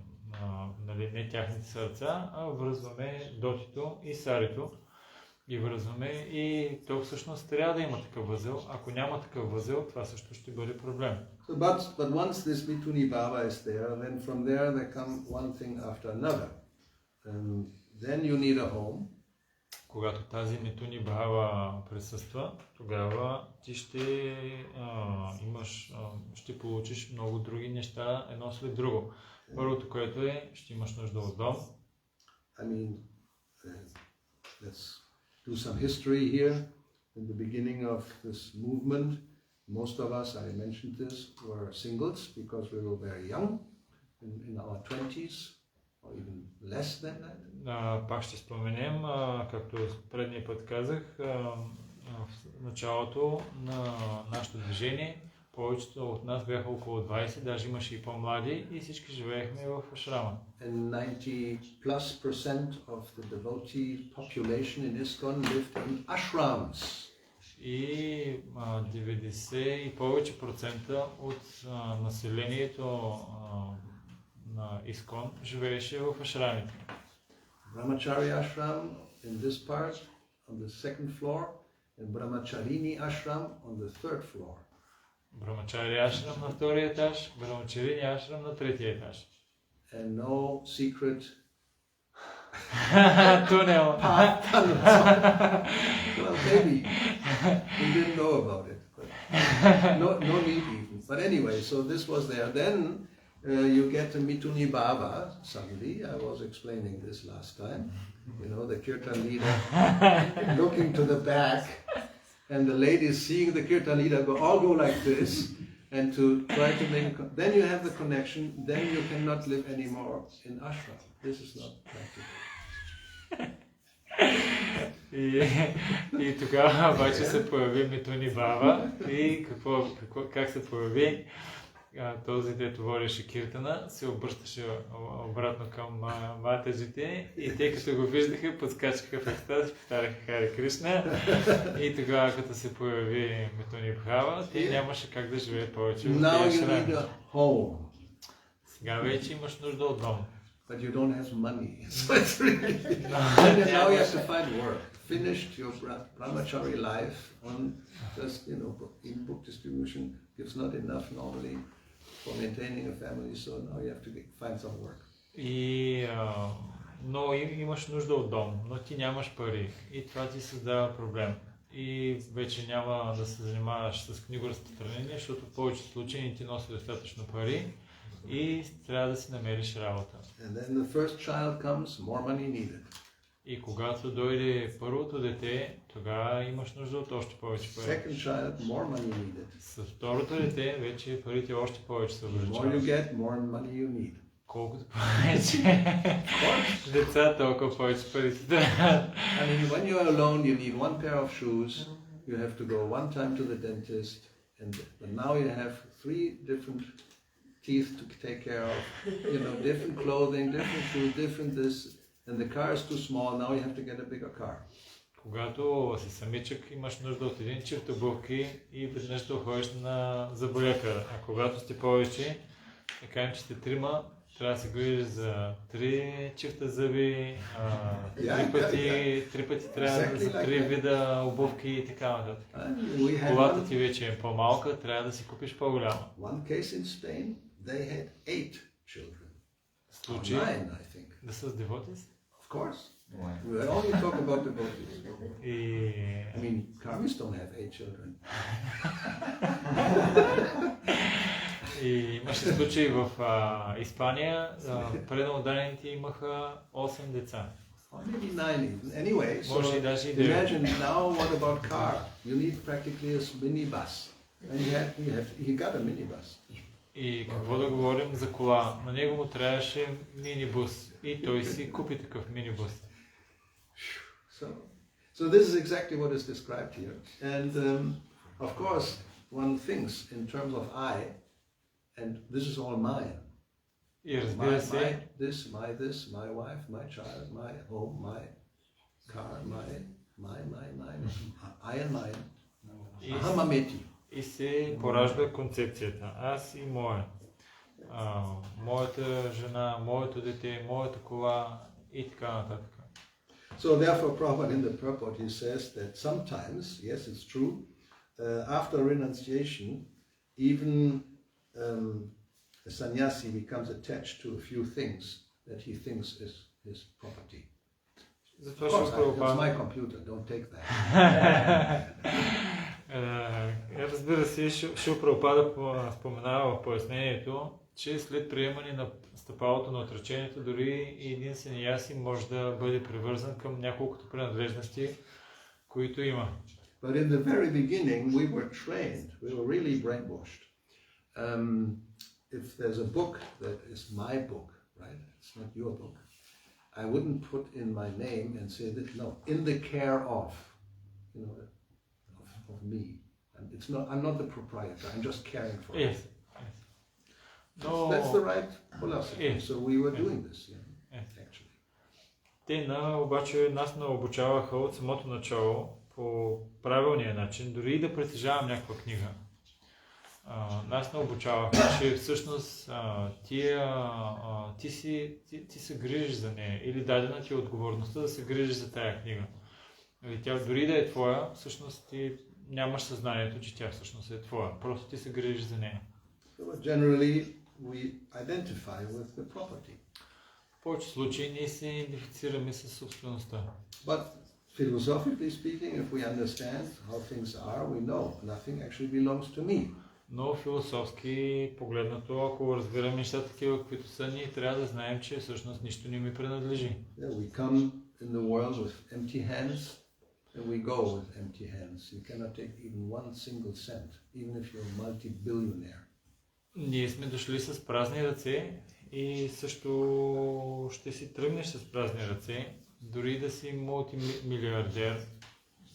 нали, не тяхните сърца, а връзваме дотито и сарито. И връзваме и то всъщност трябва да има такъв възел. Ако няма такъв възел, това също ще бъде проблем. So, but once this Mituni Bhava is there, then from there come one thing after another. And then you need a home. Когато тази Митуни Бхава присъства, тогава ти ще ще получиш много други неща, едно след друго. Първото, което е, ще имаш нужда от дом. I mean, let's do some history here. In the beginning of this movement, most of us, I mentioned this, were singles because we were very young, in our 20s, or even less than that. Пак ще споменем, както предния път казах, в началото на нашето движение, повечето от нас бяха около 20, даже имаше и по-млади и всички живеехме в ашрама. And 90+% of the devotee population in ISKCON lived in ashrams. И 90 и повече процента от населението на ИСКОН живееше в ашрамите. Brahmachari ashram in this part on the second floor and Brahmacharini ashram on the third floor. Брахмачари ашрам на втория етаж, Брахмачарини ашрам на третия етаж. And no secret Тунел. Well, maybe we didn't know about it, but no need even. But anyway, so this was there. Then you get a Mituni Bhava suddenly. I was explaining this last time. You know, the kirtan leader looking to the back, and the ladies seeing the kirtan leader all go like this, and to try to make. Then you have the connection. Then you cannot live anymore in ashram. This is not practical. И тогава обаче се появи Митуни Бава и как се появи този, дето водеше киртана, се обръщаше обратно към матаджите и те като го виждаха, подскачаха в екстаз, повтаряха Харе Кришна и тогава като се появи Митуни Бхава, те нямаше как да живеят повече в тези ашрами. Сега вече имаш нужда от дом. But you don't have money. So it's really... now you have to find work. Finished your brahmachari life on just, you know, in book distribution gives not enough normally for maintaining a family, so now you have to find some work. Но имаш нужда от дом, но ти нямаш пари и това ти създава проблем. И вече няма да се занимаваш с книгоразпространение, защото в повечето случаи не ти носи достатъчно пари и трябва да си намериш работа. And then the first child comes, more money needed. И когато дойде първото дете, тогава имаш нужда от още повече пари. Second child, more money needed. С второто дете вече парите още повече се увеличават. More you get, more money you need. Колкото повече деца, толкова повече пари ти трябва. I mean, when you are alone, you need one pair of shoes. You have to go one time to the dentist, but now you have 3 different teeth to take care of. You know, different clothing, different shoes, different this, and the car is too small. Now you have to get a bigger car. Когато си самичък, имаш нужда от един чифт обувки и веднъж да ходиш на заболекар. А когато сте повече, да кажем, че сте 3, трябва да се грижиш за 3 чифта зъби, 3 пъти трябва за 3 вида обувки и така нататък. Колата ти вече е по-малка, трябва да си купиш по-голяма. One case in Spain, they had 8 children. Случай, 9, I think. да са с девотис? Of course. We only talk about devotees. I mean, karmis don't have 8 children. И имаше случаи в Испания, преднаударените имаха 8 деца. Or maybe 9 even. Anyway, so Може и даже и 9. imagine now what about car? You need practically a minibus. And he got a minibus. И какво да говорим за кола? На него му трябваше минибус и той си купи такъв минибус. So this is exactly what is described here. And of course, one thinks in terms of I, and this is all mine. И разбира се, this, my wife, my child, my home, my car, my, I and mine. Ahamameti. и се поражда концепцията. Аз и моя. Моята жена, моето дете, моята кола и така нататък. So therefore, Prabhupada in the purport, he says that sometimes, yes, it's true, after renunciation, even a sannyasi becomes attached to a few things that he thinks is his property. Of course, it's my computer, don't take that. Разбира се, Шрила Прабхупада споменава в пояснението, че след приемане на стъпалото на отречението, дори един саньяси може да бъде привързан към няколкото принадлежности, които има. But in the very beginning, we were trained, we were really brainwashed. If there's a book that is my book, right, it's not your book, I wouldn't put in my name and say that, no, in the care of, you know, of me. And it's not, I'm not the proprietor, I'm just caring for it. No. That's the right philosophy. So we were doing this, actually. Те обаче нас не обучаваха от самото начало по правилния начин, дори и да притежавам някаква книга. Нас не обучаваха, че всъщност ти се грижиш за нея или дадена ти е отговорността да се грижиш за тая книга. Тя дори да е твоя, всъщност ти нямаш съзнанието, че тя всъщност е твоя. Просто ти се грижиш за нея. So generally we identify with the property. В повече случаи ние се идентифицираме с собствеността. But philosophically speaking, if we understand how things are, we know nothing actually belongs to me. Но философски погледнато, ако разбираме нещата такива, каквито са, ние трябва да знаем, че всъщност нищо не ми принадлежи. We come in the world with empty hands and we go with empty hands. You cannot take even one single cent, even if you're a multi-billionaire. Ние сме дошли с празни ръце и също ще си тръгнеш с празни ръце, дори да си мултимилиардер,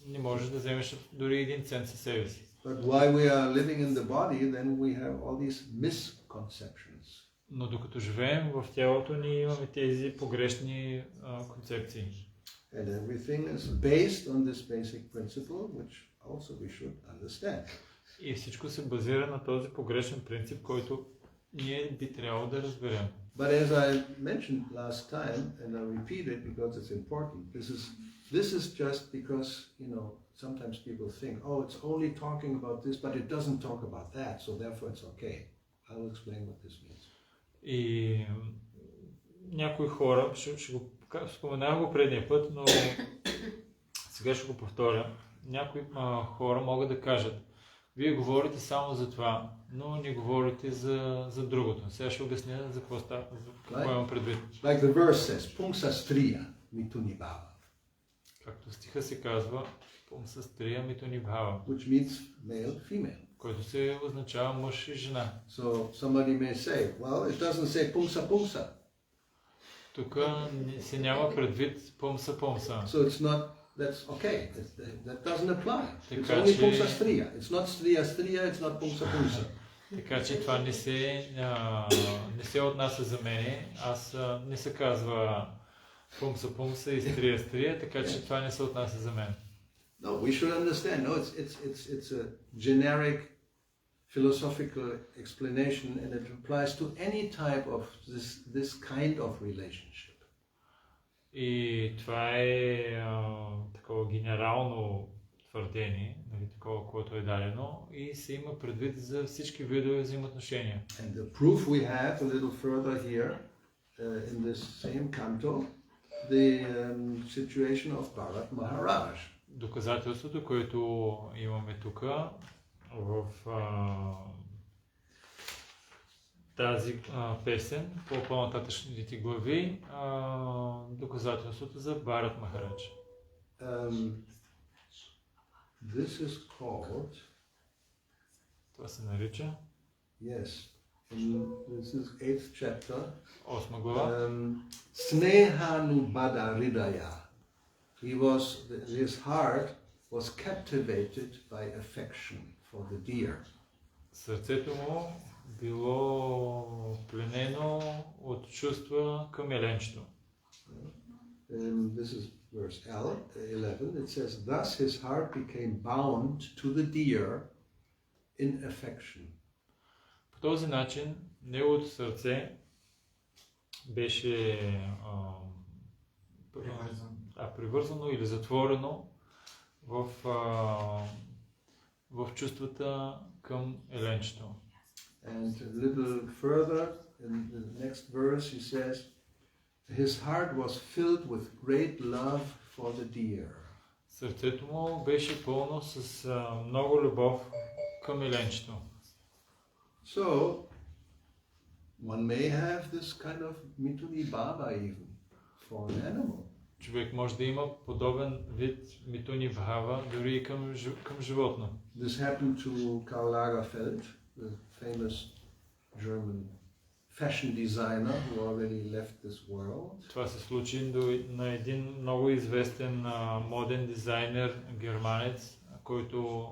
не можеш да вземеш дори един цент със себе си. But while we are living in the body, then we have all these misconceptions. Но докато живеем в тялото ни, имаме тези погрешни концепции. And everything is based on this basic principle, which also we should understand. И всичко се базира на този погрешен принцип, който ние би трябвало да разберем. But as I mentioned last time, and I repeat it because it's important, this is just because, you know, sometimes people think, oh, it's only talking about this, but it doesn't talk about that, so therefore it's okay. I will explain what this means. И някои хора, ще го споменах го предния път, но сега ще го повторя. Някои хора могат да кажат, вие говорите само за това, но не говорите за другото. Сега ще обясня за какво имам предвид. Like the verse says, Pumsastriya mitunibhava. Както стиха се казва, Pumsastriya mitunibhava. Which means male, female. Който се означава мъж и жена. So somebody may say, well, it doesn't say pumsa pumsa. Тук се няма предвид pumsa pumsa. So it's not, that's okay. That doesn't apply. It's only pumsastriya. It's not striya striya, it's not pumsa pumsa. Така че това не се отнася за мене. Аз не се казва пумса пумса и стрия стрия, така че това не се отнася за мен. No, we should understand. No, it's a generic philosophical explanation, and it applies to any type of this kind of relationship. И това е такова генерално твърдение, нали, такова, което е дадено, и се има предвид за всички видове взаимоотношения. And the proof we have a little further here in this same canto, the situation of Bharat Maharaj. Доказателството, което имаме тук в тази песен, по по-нататъчните глави, доказателството за Бхарат Махарадж. This is called... Това се нарича... Yes. This is 8th chapter. 8 глава. Snehanubhada Hridaya. His heart was captivated by affection for the deer. сърцето му било пленено от чувства към еленчето. And this is verse 11. It says, thus his heart became bound to the deer in affection. По този начин неговото сърце беше привързано или затворено в чувствата към еленчето. And a little further, in the next verse, he says, his heart was filled with great love for the deer. Сърцето му беше пълно с много любов към еленчето. So, one may have this kind of mituni bhava even for an animal. Човек може да има подобен вид митуни бхава дори и към животно. This happened to Karl Lagerfeld, the famous German fashion designer who already left this world. Това се случи на един много известен моден дизайнер германец, който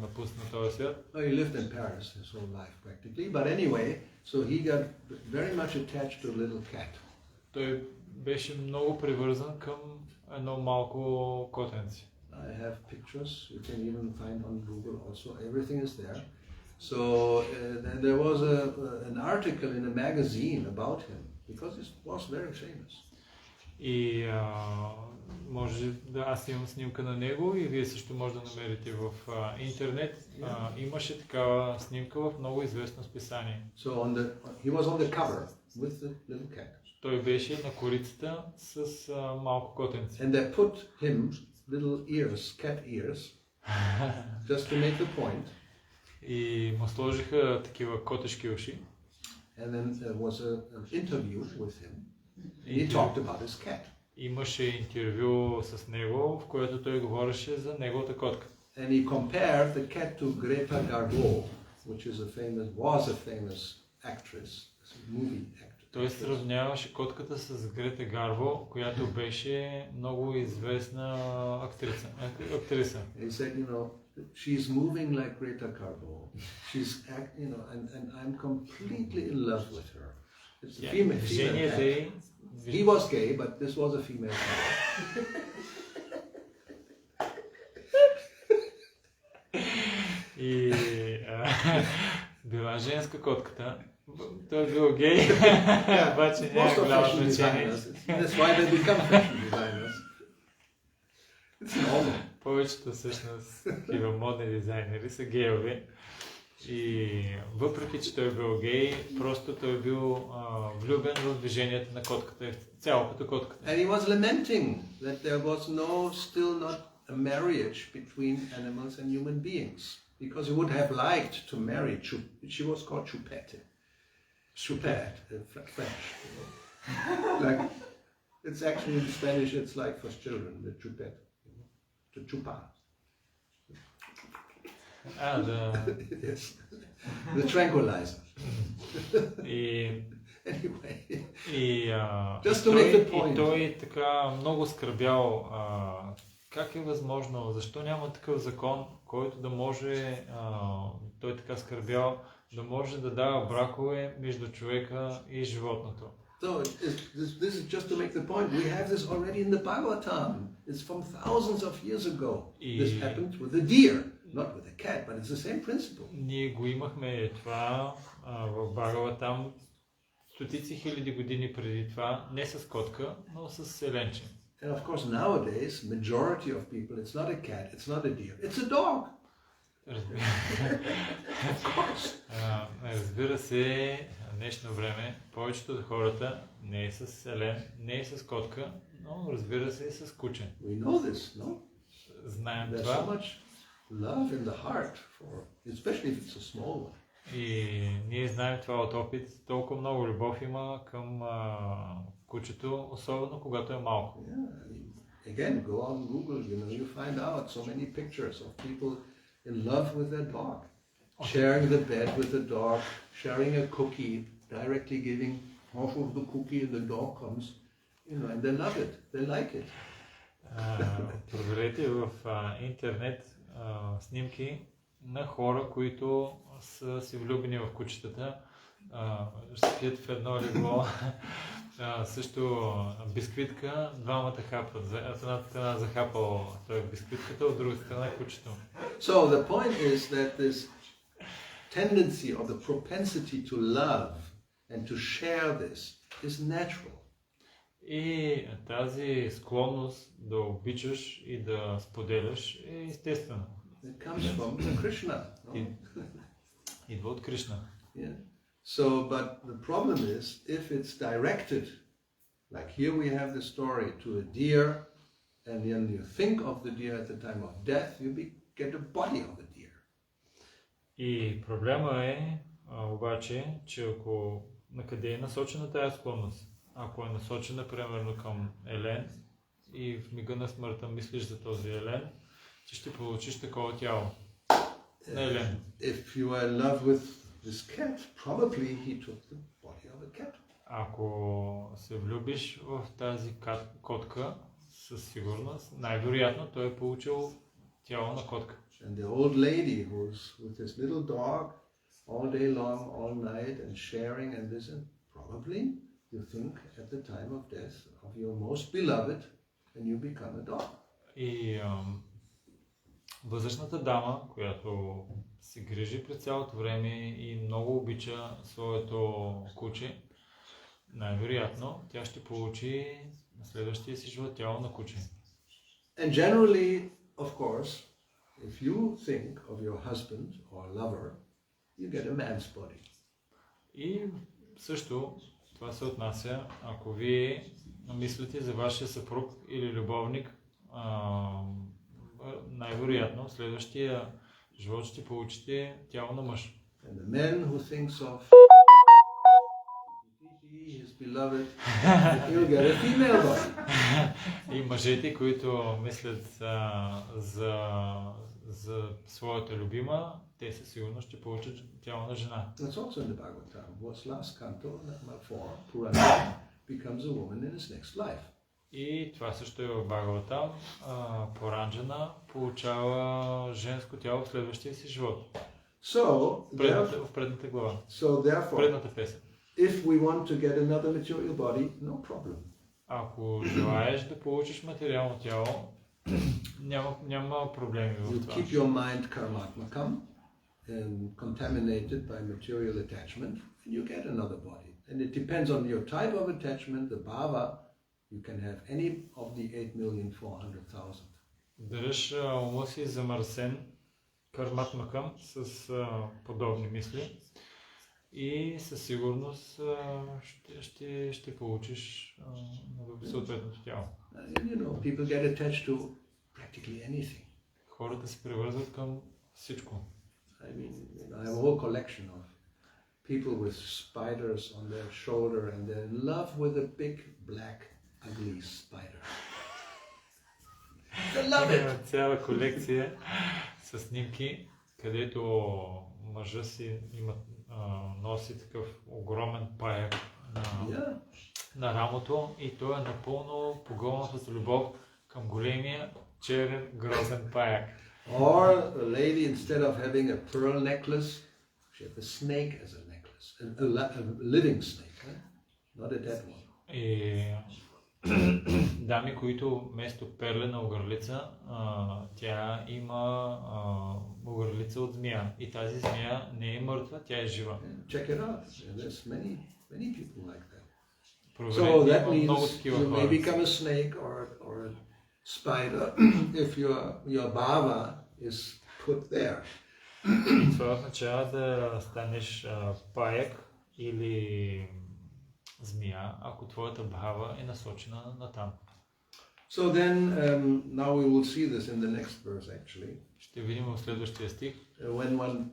напусна този свят. He lived in Paris his whole life practically, but anyway, so he got very much attached to a little cat. Той беше много привързан към едно малко котенце. I have pictures, you can even find on Google also, everything is there. So there was an article in a magazine about him, because he was very famous. И може да аз имам снимка на него и вие също може да намерите в интернет. Имаше такава снимка в много известно списание. So he was on the cover with the little cat. Той беше на корицата с малко котенце. And they put him little ears, cat ears, just to make the point. И му сложиха такива котешки уши. And then there was an interview with him. He talked about his cat. Имаше интервю с него, в което той говореше за неговата котка. And he compared the cat to Greta Garbo, which was a famous actress, movie actress. Той сравняваше котката с Грета Гарбо, която беше много известна актриса. He said, she's moving like Greta Garbo. She's and I'm completely in love with her. It's a female cat. He was gay, but this was a female cat. И била женска котката. Той бил гей, обаче няма голямо значение. That's why they become fashion designers. It's normal. Повечето всъщност такива модни дизайнери са гейови. И въпреки, че той бил гей, просто той бил влюбен в движението на котката, цяло като котката. And he was lamenting that there was still not a marriage between animals and human beings, because he would have liked to marry. She was called Chupette. Chupette, French. Like, it's actually in Spanish. It's like for children, the Chupette, the chupa. Yes, the tranquilizer. Anyway, just to make the point. И той така много скърбял. Как е възможно? Защо няма такъв закон, който да може, той така скърбял, да може да дава бракове между човека и животното? So this is just to make the point. We have this already in the Bhagavatam. It's from thousands of years ago. This happened with the deer, not with the cat, but it's the same principle. Ние го имахме това в Бхагаватам стотици хиляди години преди това, не с котка, но с еленче. And of course nowadays, majority of people, it's not a cat, it's not a deer, it's a dog. Разбира се, в днешно време повечето от хората не е с елен, не е с котка, но разбира се и с куче. We know this, no? Знаем There's това. so much love in the heart for, especially if it's a small one. И ние знаем това от опит. Толкова много любов има към кучето, особено когато е малко. Yeah. Again, go on Google, you find out so many pictures of people in love with their dog. Sharing the bed with the dog, sharing a cookie, directly giving half of the cookie and the dog comes, and they love it, they like it. Проверете в интернет снимки на хора, които са си влюбени в кучетата, спят в едно легло, също бисквитка, двамата хапват. От едната страна захапал той бисквитката, от другата страна кучето. So the point is that this tendency or the propensity to love and to share this is natural. И тази склонност да обичаш и да споделяш е естествена. It comes from Krishna. No? Идва от Кришна. Yeah. So, but the problem is if it's directed, like here we have the story to a deer, and then you think of the deer at the time of death, you get a body of the deer. И проблема е обаче, че ако накъде е насочена тази склонност, ако е насочена примерно към елен и в мига на смъртта мислиш за този елен, ти ще получиш такова тяло на елен. If you are in love with this cat, probably he took the body of a cat. Ако се влюбиш в тази котка, със сигурност, най-вероятно той е получил тяло на котка. And the old lady who's with this little dog all day long, all night, and sharing and this, and probably you think at the time of death of your most beloved, and you become a dog. И възрастната дама, която се грижи през цялото време и много обича своето куче, най-вероятно тя ще получи на следващия си живот тяло на куче. And generally, of course, if you think of your husband or lover, you get a man's body. И също това се отнася, ако вие мислите за вашия съпруг или любовник, най-вероятно в следващия живот ще получите тяло на мъж. And the man who thinks of his beloved, he'll get a female body. И мъжете, които мислят за своята любима, те със сигурност ще получат тяло на жена. That's also in the Bhagavatam. What's last canto, number 4, Purana becomes a woman in his next life. И това също е в Бхагаватам. Поранджана получава женско тяло в следващия си живот. В предната глава. Therefore, предната песен. If we want to get another material body, no problem. Ако желаеш да получиш материално тяло, няма проблеми в това. You keep your mind karmatmakam and contaminated by material attachment, and you get another body. And it depends on your type of attachment, the bhava. You can have any of the 8,400,000. Държиш ума си замърсен, карматмакам, с подобни мисли и със сигурност ще получиш съответното тяло. You know, people get attached to practically anything. Хората се привързват към всичко. I mean, I have a whole collection of people with spiders on their shoulder and they're in love with a big black ugly spider. I love it. Цяла колекция с снимки, където мъжа си носи такъв огромен паяк на рамото и той е напълно погълнат с любов към големия черен грозен паяк. Or a lady, instead of having a pearl necklace, she has a snake as a necklace, a living snake, not a dead one. И дами, които вместо перлена огърлица, тя има огърлица от змия. И тази змия не е мъртва, тя е жива. Check it out. There's many people like that. Проверете, So that има много means такива you may хора. become a snake or a spider if your bhava is put there. Това означава да станеш паяк или змия, ако твоята бхава е насочена натам. So then, now we will see this in the next verse actually. Ще видим в следващия стих. When one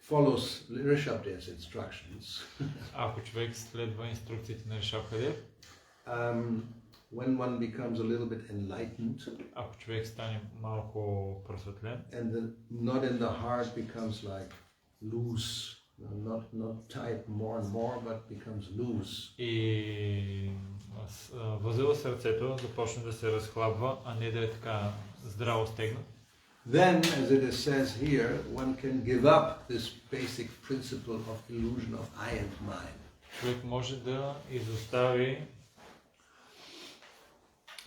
follows Rishabh's instructions, Ако човек следва инструкциите на Ришабхадев, when one becomes a little bit enlightened, ако човек стане малко просветлен, and the knot in the heart becomes like loose, not tight more and more, but becomes loose. и възел в сърцето започне да се разхлабва, а не да е така здраво стегнат. then, as it is says here, one can give up this basic principle of illusion of I and mine. Човек може да изостави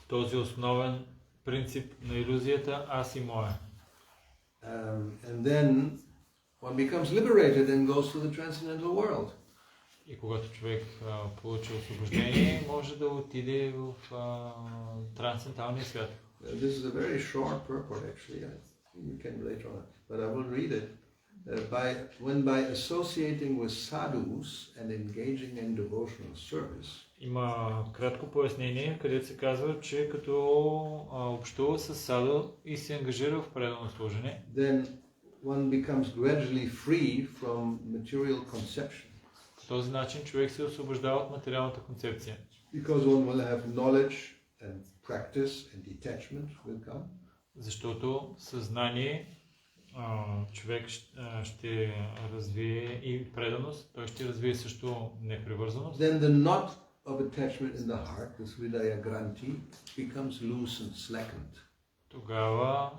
този основен принцип на илюзията аз и моя. And then one becomes liberated and goes to the transcendental world. И когато човек получи освобождение, може да отиде в трансценденталния свят. This is a very short purport actually. You can later on, but I will read it. When by associating with sadhus and engaging in devotional service. Има кратко пояснение, където се казва, че като общува с саду и се ангажира в предано служене, then one becomes gradually free from material conception. по този начин човек се освобождава от материалната концепция. Because one will have knowledge and practice and detachment will come. Защото съзнание човек ще развие и преданост, той ще развие също непривързаност. Then the knot of attachment in the heart, this Hridaya Granthi, becomes loose and slackened. Тогава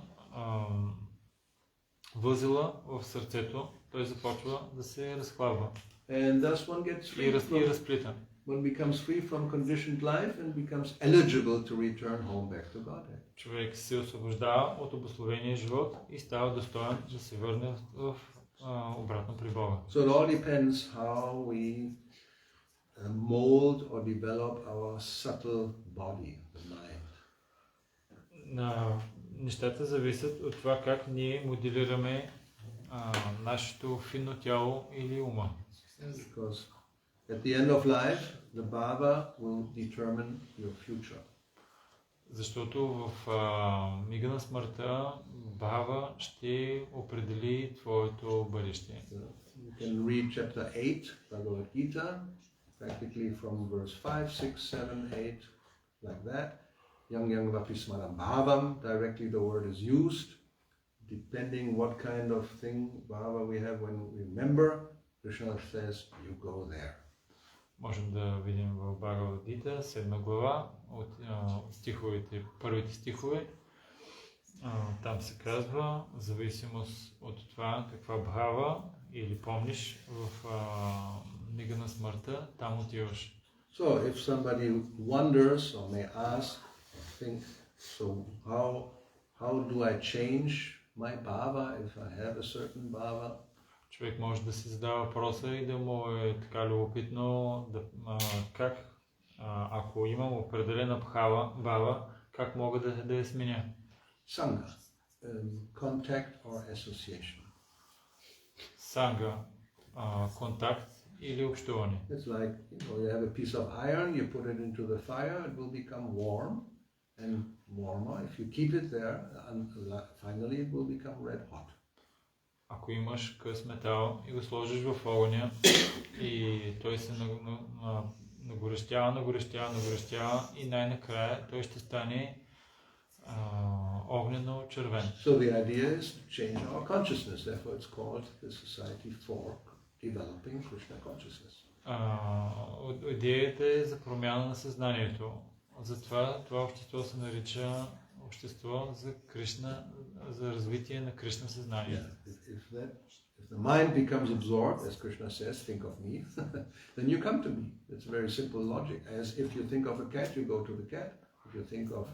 възела в сърцето, той започва да се разхлабва And thus one gets free и разплита. one becomes free from conditioned life and becomes eligible to return home back to Godhead. Човек се освобождава от обусловения живот и става достоен да се върне в обратно при Бога. So it all depends how we mold or develop our subtle body, the mind. Нещата зависят от това как ние моделираме нашето финно тяло или ума. Because at the end of life, the Baba will determine your future. Защото в мига на смъртта Бава ще определи твоето бъдеще. You can read chapter 8, Bhagavad Gita, practically from verse 5, 6, 7, 8, like that. Yang vapi smaram bhavam, directly the word is used. Depending what kind of thing bhava we have when we remember, Krishna says, you go there. Можем да видим в Бхагавад Гита, 7 глава, от стиховете, първите стихове. Там се казва, в зависимост от това каква бхава или помниш в мига на смъртта, там отиваш. So if somebody wonders or may ask, think, so how do I change my bhava if I have a certain bhava? Човек може да си задава въпроса и да му е така любопитно, как, ако имам определена бхава, как мога да я сменя? Sangha, contact or association. Санга, контакт или общуване. It's like, you have a piece of iron, you put it into the fire, it will become warm and warmer. If you keep it there, finally it will become red hot. Ако имаш къс метал и го сложиш в огъня и той се нагорещява и най-накрая той ще стане огнено червен. So the idea is to change our consciousness. Therefore it's called the Society for Developing Krishna Consciousness. Идеята е за промяна на съзнанието. Затова това общество се нарича общество за Кришна, за развитие на Кришна съзнание. If the mind becomes absorbed, as Krishna says, think of me, then you come to me. It's very simple logic. As if you think of a cat, you go to the cat. If you think of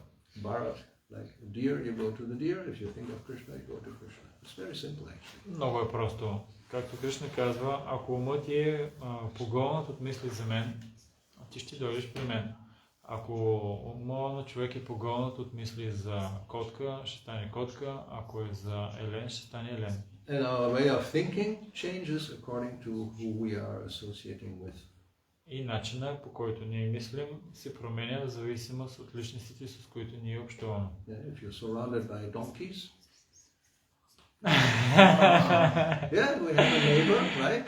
Bharat, like a deer, you go to the deer. If you think of Krishna, you go to Krishna. It's very simple actually. Много е просто. Както Кришна казва, ако умът ти е погълнат от мисли за мен, ти ще дойдеш при мен. Ако умът на човек е погълнат от мисли за котка, ще стане котка. Ако е за елен, ще стане елен. And our way of thinking changes according to who we are associating with. И начина, по който ние мислим, се променя в зависимост от личностите, с които ние общуваме. If you're surrounded by donkeys, we have a neighbor, right?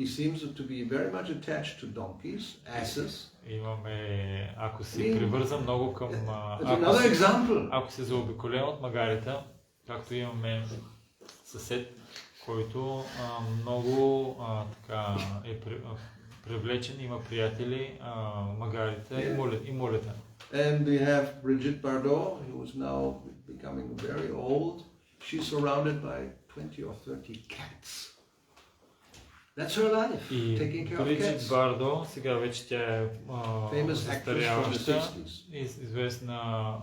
He seems to be very much attached to donkeys, asses. Имаме, ако си привързан много към... Ако си заобиколен от магарите, както имаме съсед, който много така е привлечен, има приятели, магарите и молета. And we have Brigitte Bardot, who is now becoming very old, she's surrounded by 20 or 30 cats. That's her life, И taking care of Бриджит cats. Бардо, сега вече тя е Famous actress from the застаряваща, 60s. известна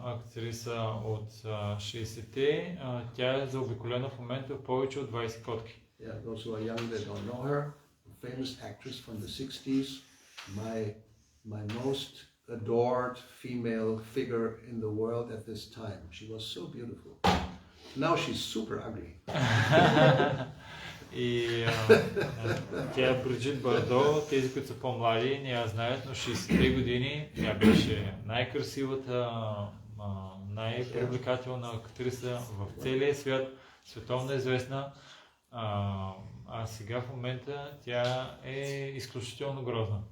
актриса от 60-те. Тя е заобиколена в момента в повече от 20 котки. Yeah, those who are young, they don't know her. A famous actress from the 60s. My most adored female figure in the world at this time. She was so beautiful. Now she's super ugly. И тя е Бриджит Бардо, тези, които са по-млади, не я знаят, но 60 години тя беше най-красивата, най-привлекателна актриса в целия свят, световно известна, а сега в момента тя е изключително грозна.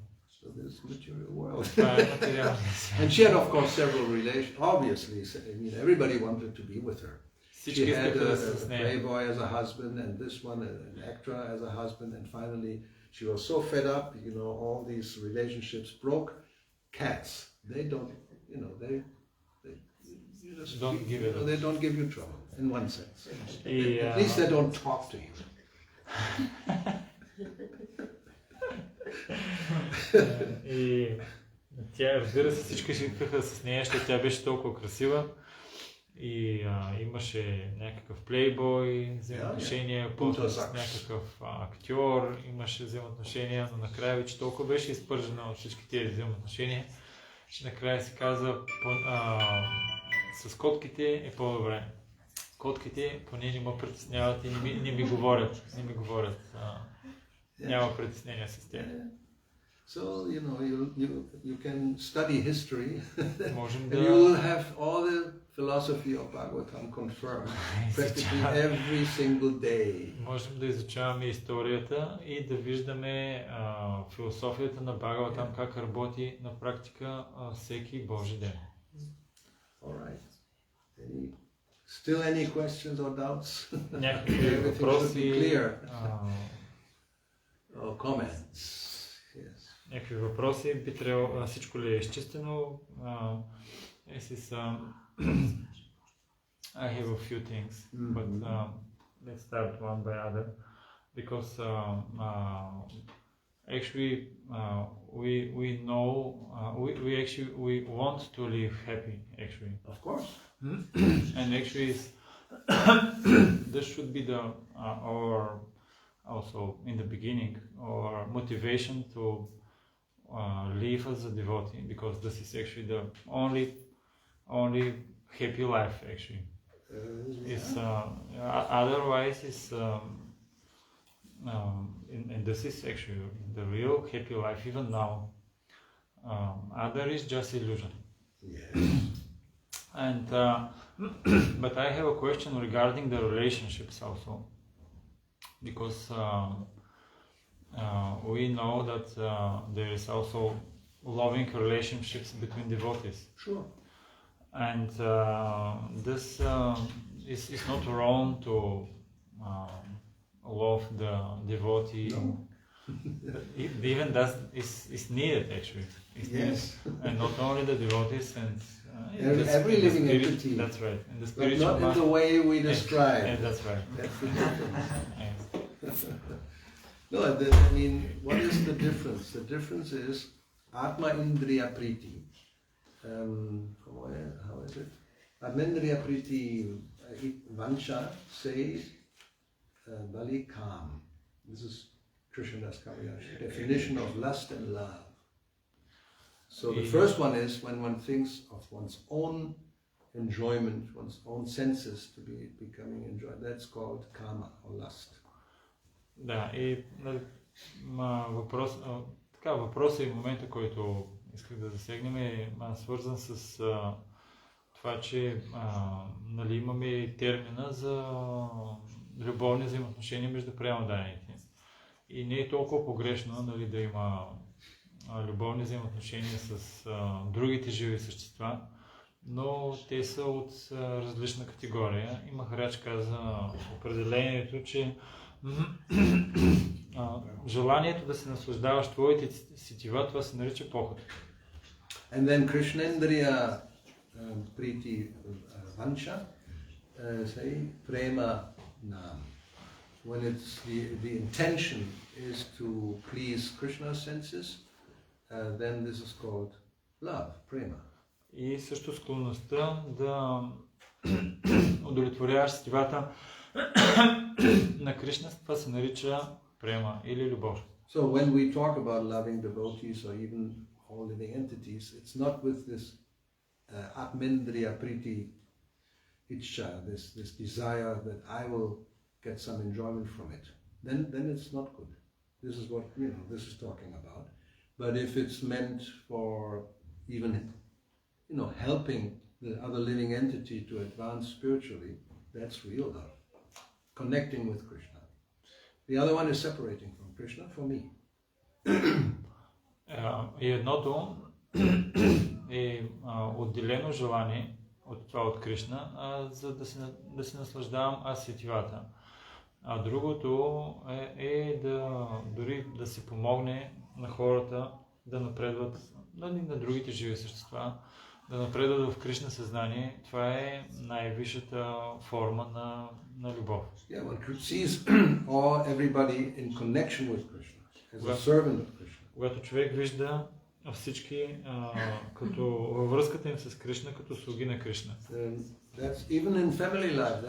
So this material world. Това е материалният свят. And she had, of course, several relations. Obviously, I mean, everybody wanted to be with her. She Всички had искаха a да са с нея. playboy as a husband, and this one, an actor as a husband, and finally she was so fed up, you know, all these relationships broke. Cats, they don't, you know, they you just, Don't give you it know, up. they don't give you trouble, in one sense. И, At least they don't talk to you. И тя, разбира се, всички ще искаха с нея, защото тя беше толкова красива. И имаше някакъв плейбой, взаимоотношения, после с някакъв актьор, имаше взаимоотношения, но накрая вече толкова беше изпържена от всички тези взаимоотношения, че накрая се каза, с котките е по-добре. Котките поне не ме притесняват и не ми говорят. Няма притеснения с тях. So, you know, you can study history Можем and да... you will have all the philosophy of Bhagavatam confirmed practically every single day. Можем да изучаваме историята и да виждаме философията на Бхагаватам, как работи на практика всеки Божи ден. Alright. Still any questions or doubts? Някакви Everything should be въпроси, clear. Or comments? Yes. някакви въпроси, би трябвало, всичко ли е изчистено? I have a few things, but let's start one by other, because actually we know we want to live happy actually. Of course. And actually this should be the our also in the beginning our motivation to live as a devotee, because this is actually the only happy life actually. It's otherwise it's and this is actually the real happy life even now. Other is just illusion. Yes. And but I have a question regarding the relationships also, because we know that there is also loving relationships between devotees. Sure. And this is not wrong to love the devotee. No. Even that is needed actually. It's Yes. needed. And not only the devotees and Every in the living spirit, entity. That's right. In the But spiritual not in the way we describe. Yeah, that's right. That's the difference. Yes. No, I mean, what is the difference? The difference is Atma Indriya Priti. How is it? Atmendriya Priti Vansha says Bali Kam. This is Krishnadas Kaviraj, definition of lust and love. So the first one is when one thinks of one's own enjoyment, one's own senses to be becoming enjoyed. That's called kama or lust. Да, и въпросът и момента, който исках да засегнем е свързан с това, че нали, имаме термина за любовни взаимоотношения между преемоданите. И не е толкова погрешно нали, да има любовни взаимоотношения с другите живи същества, но те са от различна категория. И Махарадж каза определението, че желанието да се наслаждаваш твоите сетива, това се нарича похот. And then Krishnendriya Priti Vansha, say, prema nam. When it's the intention is to please Krishna's senses, then this is called love, prema. И също склонността да удовлетворяваш сетивата на Кришна, това се нарича према или любов. So when we talk about loving devotees or even all living entities, it's not with this atmendriya priti ichcha, this desire that I will get some enjoyment from it. Then it's not good. This is what this is talking about. But if it's meant for even helping the other living entity to advance spiritually, that's real love. Connecting with Krishna. The other one is separating from Krishna for me. И едното е отделено желание от това от Кришна, за да се наслаждавам аз сетивата. А другото е дори да се помогне на хората да напредват, на другите живи същества, да напредват в Кришна съзнание. Това е най-висшата форма на любов. Yeah, one sees everybody in connection with Krishna, as a servant of Krishna. Когато човек вижда всички като във връзката им с Кришна, като слуги на Кришна. That's even in family life.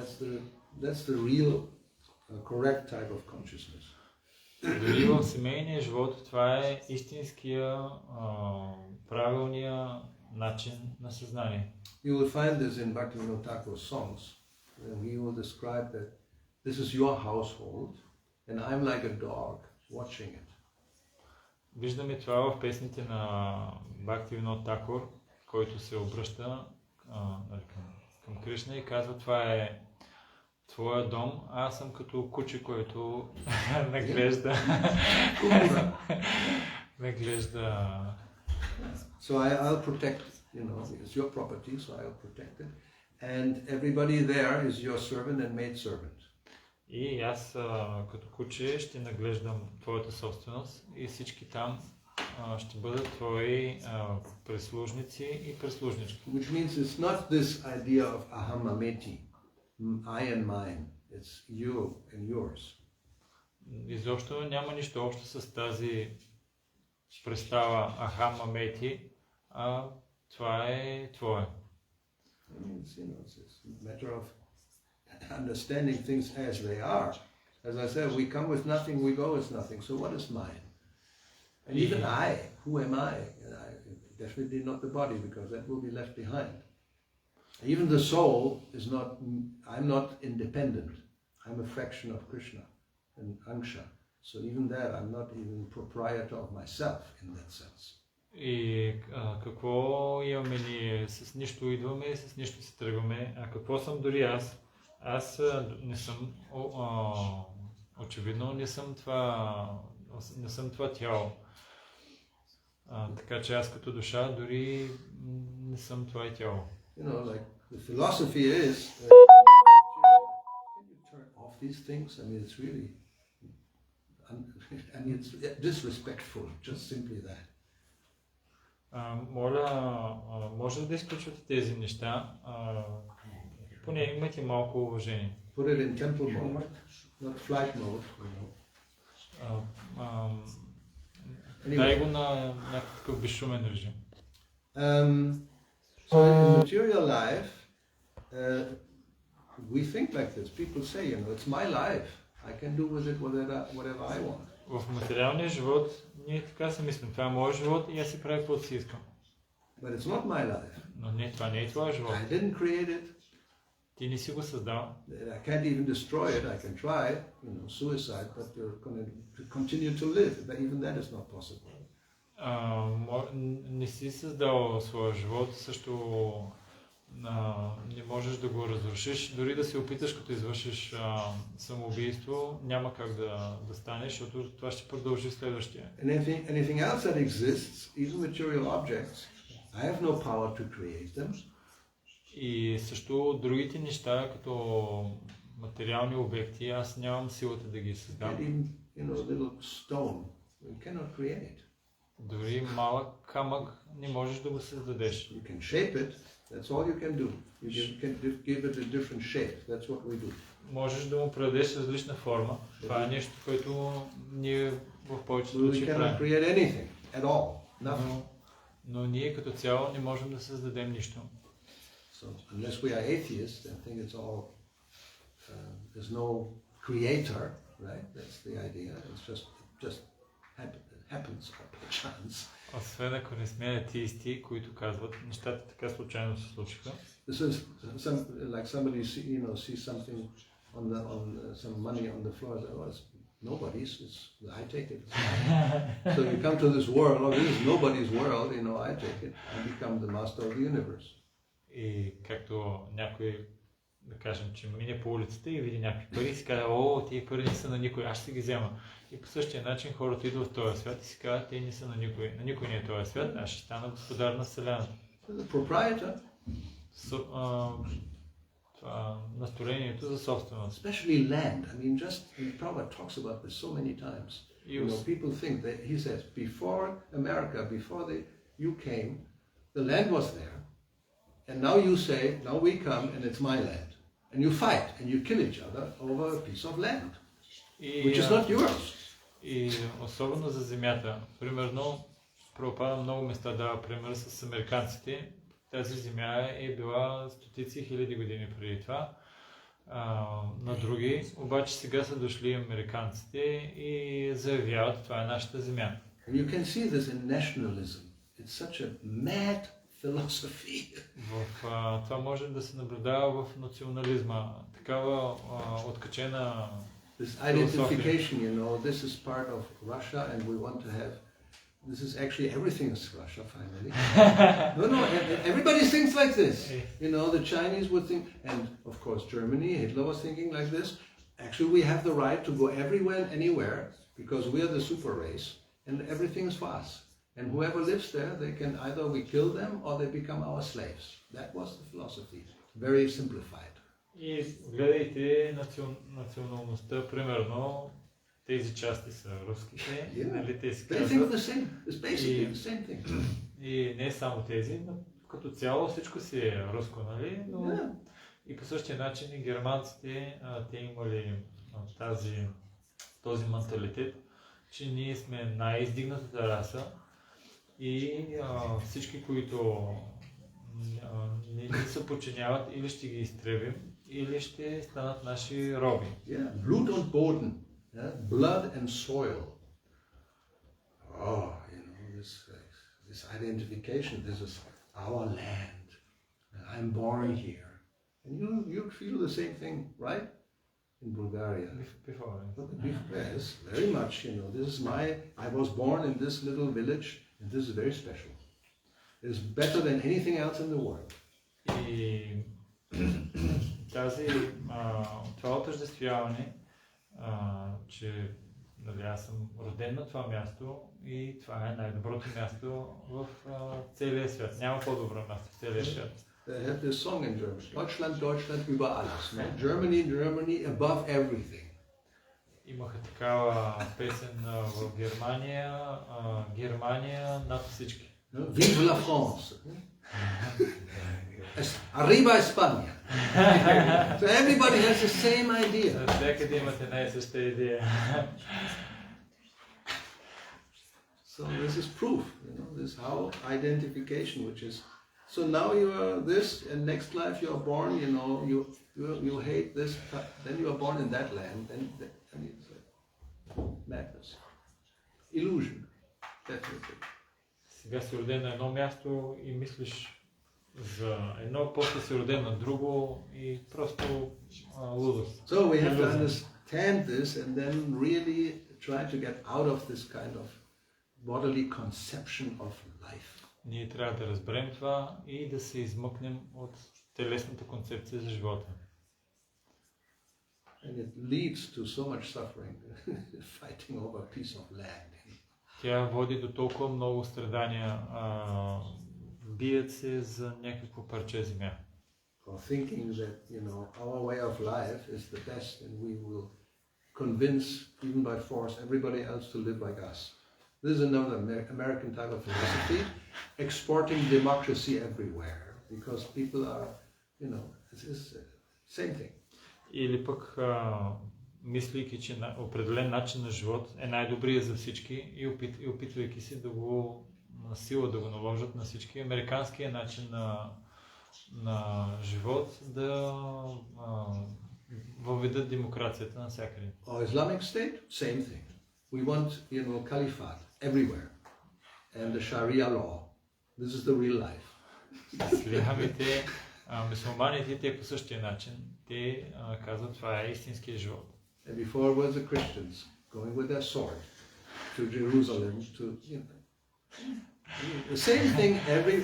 That's the real correct type of consciousness. Дори в семейния живот това е истинския правилния начин на съзнание. You will find this in Bhakti Gauravani songs. He will describe that this is your household and I'm like a dog watching it. Виждаме това в песните на Бхакти Гауравани Госвами, който се обръща към Кришна и казва: това е твоя дом, аз съм като куче, който наглежда. So I'll protect it, it's your property, so I'll protect it. And everybody there is your servant and maid servant. И аз като куче ще наглеждам твоята собственост и всички там ще бъдат твои прислужници и прислужнички. Which means it's not this idea of aham ameti, I and mine. It's you and yours. Изобщо няма нищо общо с тази представа ахам амети, а това е твое. It's a matter of understanding things as they are. As I said, we come with nothing, we go with nothing. So what is mine? And even I, who am I? Definitely not the body, because that will be left behind. Even the soul is not, I'm not independent. I'm a fraction of Krishna and Angsha. So even there, I'm not even proprietor of myself in that sense. И какво имаме ние? С нищо идваме и с нищо се тръгваме. А какво съм дори аз? Аз не съм, очевидно не съм това тяло. Така че аз като душа дори не съм това и тяло. Like the philosophy is, can you turn off these things? I mean, it's really, it's disrespectful, just simply that. Моля, може да изключвате тези неща, поне имайте малко уважение. Put it in temple mode, not flight mode. Дай го на някакъв безшумен режим. So in material life, we think like this. People say, it's my life. I can do with it whatever I want. В материалния живот ние така си мислим, това е моят живот и аз си правя каквото си искам. But it's not my life. Но това не е твоя живот. I didn't create it. Ти не си го създал. I can't even destroy it. I can try, suicide, but you're going to continue to live. Even that is not possible. Не си създал своя живот, също не можеш да го разрушиш. Дори да се опиташ, като извършиш самоубийство, няма как да станеш, защото това ще продължи следващия. Anything else that exists, even material objects, I have no power to create them. И също другите неща, като материални обекти, аз нямам силата да ги създам. Even, little stone, we cannot create. Дори малък камък не можеш да го създадеш. You can shape it, that's all you can do. You can give it a different shape, that's what we do. Можеш да му предадеш различна форма. Това е нещо, което ние в повечето We случаи cannot правим. create anything at all, nothing. Но ние като цяло не можем да създадем нищо. So unless we are atheists and think it's all, there's no creator, right? That's the idea. It's just happens by chance. Освен ако не сме атеисти, които казват, нещата така случайно се случиха. This is like somebody sees something on some money on the floor. Oh, it's nobody's. I take it. So you come to this world. Oh, this is nobody's world. I take it and become the master of the universe. И както някой, да кажем, че мине по улицата и види някакви пари и си казва, о, тези пари не са на никой, аз ще ги взема. И по същия начин хората идват в този свят и си казват, те не са на никой не е този свят, аз ще стана господар на Вселената. The proprietor. Настроението за собственост. Especially land. I mean, Prabhupada talks about this so many times. People think that he says, before America, before you came, the land was there. And now you say, now we come and it's my land. And you fight and you kill each other over a piece of land, which is not yours. И особено за земята. Примерно, Прабхупада много места дава пример с американците. Тази земя е била стотици хиляди години преди това. На други, обаче сега са дошли американците и заявяват, това е нашата земя. And you can see this in nationalism. It's such a mad philosophy. Това може да се наблюдава в национализма. Такава откачена This identification, this is part of Russia and we want to have, this is actually everything is Russia finally. No, everybody thinks like this. The Chinese would think, and of course Germany, Hitler was thinking like this. Actually we have the right to go everywhere and anywhere because we are the super race and everything is for us. And whoever lives there, they can either we kill them or they become our slaves. That was the philosophy, very simplified. И гледайте националността, примерно тези части са руските, нали те си казват. They think the same. It's basically the same thing. И не само тези, но като цяло всичко си е руско, нали? Но и по същия начин и германците, те имали този менталитет, че ние сме най-издигнатата раса и всички, които не се подчиняват, или ще ги изтребим, или ще станат наши роби. Blut und Boden, blood and soil. Oh, this identification, this is our land, and I'm born here. And you feel the same thing, right? In Bulgaria. Yes, very much, this is I was born in this little village, and this is very special. It is better than anything else in the world. И това отъждествяване, че аз съм роден на това място и това е най-доброто място в целия свят. Няма по-добро място в целия свят. They have this song in German. Deutschland, Deutschland über alles. Germany, Germany above everything. Имаха такава песен в Германия, Германия над всички. Vive la France. Arriba España. So everybody has the same idea. Всякъде имате най-съща идея. So this is proof, this how identification, which is, so now you are this, and next life you are born, you hate this, then you are born in that land, and it's like madness, illusion, definitely. Сега си роден на едно място и мислиш за едно, после си роден на друго и просто лудост. So we have to understand this and then really try to get out of this kind of bodily conception of life. Ние трябва да разберем това и да се измъкнем от телесната концепция за живота. And it leads to so much suffering, fighting over a piece of land. Тя води до толкова много страдания, бият се за някакво парче земя. Or thinking that, our way of life is the best and we will convince, even by force, everybody else to live like us. This is another American type of philosophy, exporting democracy everywhere, because people are, it's same thing. Или пък мислейки, че определен начин на живот е най-добрият за всички и опитвайки се да го на сила да го наложат на всички. Американският начин на живот да въведат демокрацията навсякъде. Or Islamic State, same thing. We want, caliphate everywhere, and the Sharia law. This is the real life. Ислямите, мюсюлманите, те по същия начин. Те казват, това е истинския живот. And before was the Christians going with their sword to Jerusalem to, the same thing.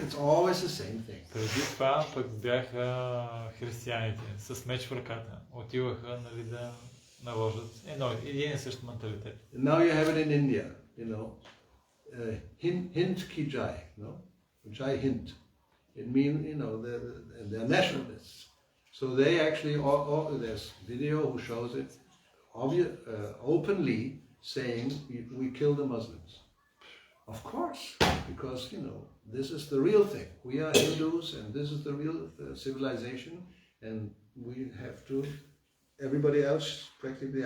It's always the same thing. Преди това пък бяха християните с меч в ръката. Отиваха, да наложат един и същ менталитет. Now you have it in India, Hind ki jai, Jai Hind. It means, they're nationalists. So they actually, there's video who shows it openly saying we kill the Muslims. Of course, because, this is the real thing. We are Hindus and this is the real civilization, and we have to, everybody else practically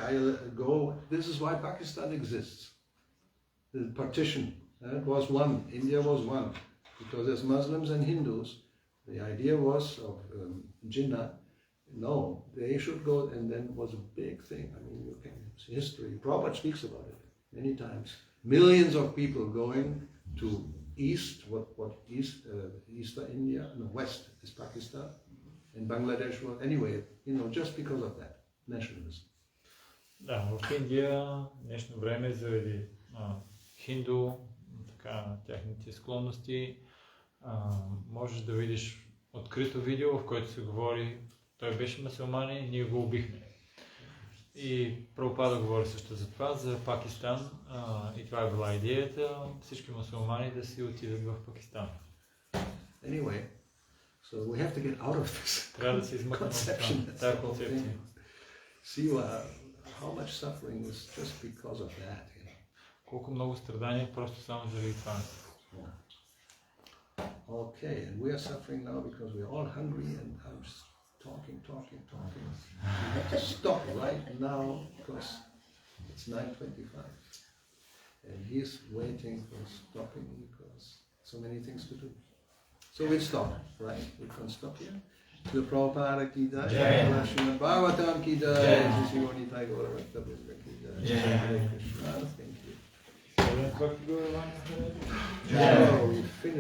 go. This is why Pakistan exists. The partition, it was one, India was one, because there's Muslims and Hindus. The idea was of Jinnah, no, they should go, and then it was a big thing. I mean, you can see history. Prabhupada speaks about it many times. Millions of people going to east, what east, Eastern India, no, west is Pakistan, and Bangladesh was, anyway, just because of that, nationalism. Да, в Индия днешно време заради хинду, тяхните склонности, можеш да видиш открито видео, в което се говори, той беше мюсюлманин, ние го убихме. И Прабхупада говори също за това, за Пакистан, и това е била идеята, всички мюсюлмани да си отидат в Пакистан. Anyway, so we have to get out of this Трябва да се измъкнем от тази концепция. See how much suffering is just because of that. Колко много страдания просто само заради това. Okay, and we are suffering now because we are all hungry, and I'm just talking. We have to stop right now because it's 9:25, and he's waiting for stopping because so many things to do. So we'll stop, right? We can stop here. The Prabhupada ki jai, Srimad Bhagavatam ki jai, Sri Nitai Gauravani Goswami ki jai. Hare Krishna, thank you. Bhakti Gauravani Goswami. Yeah, we finished.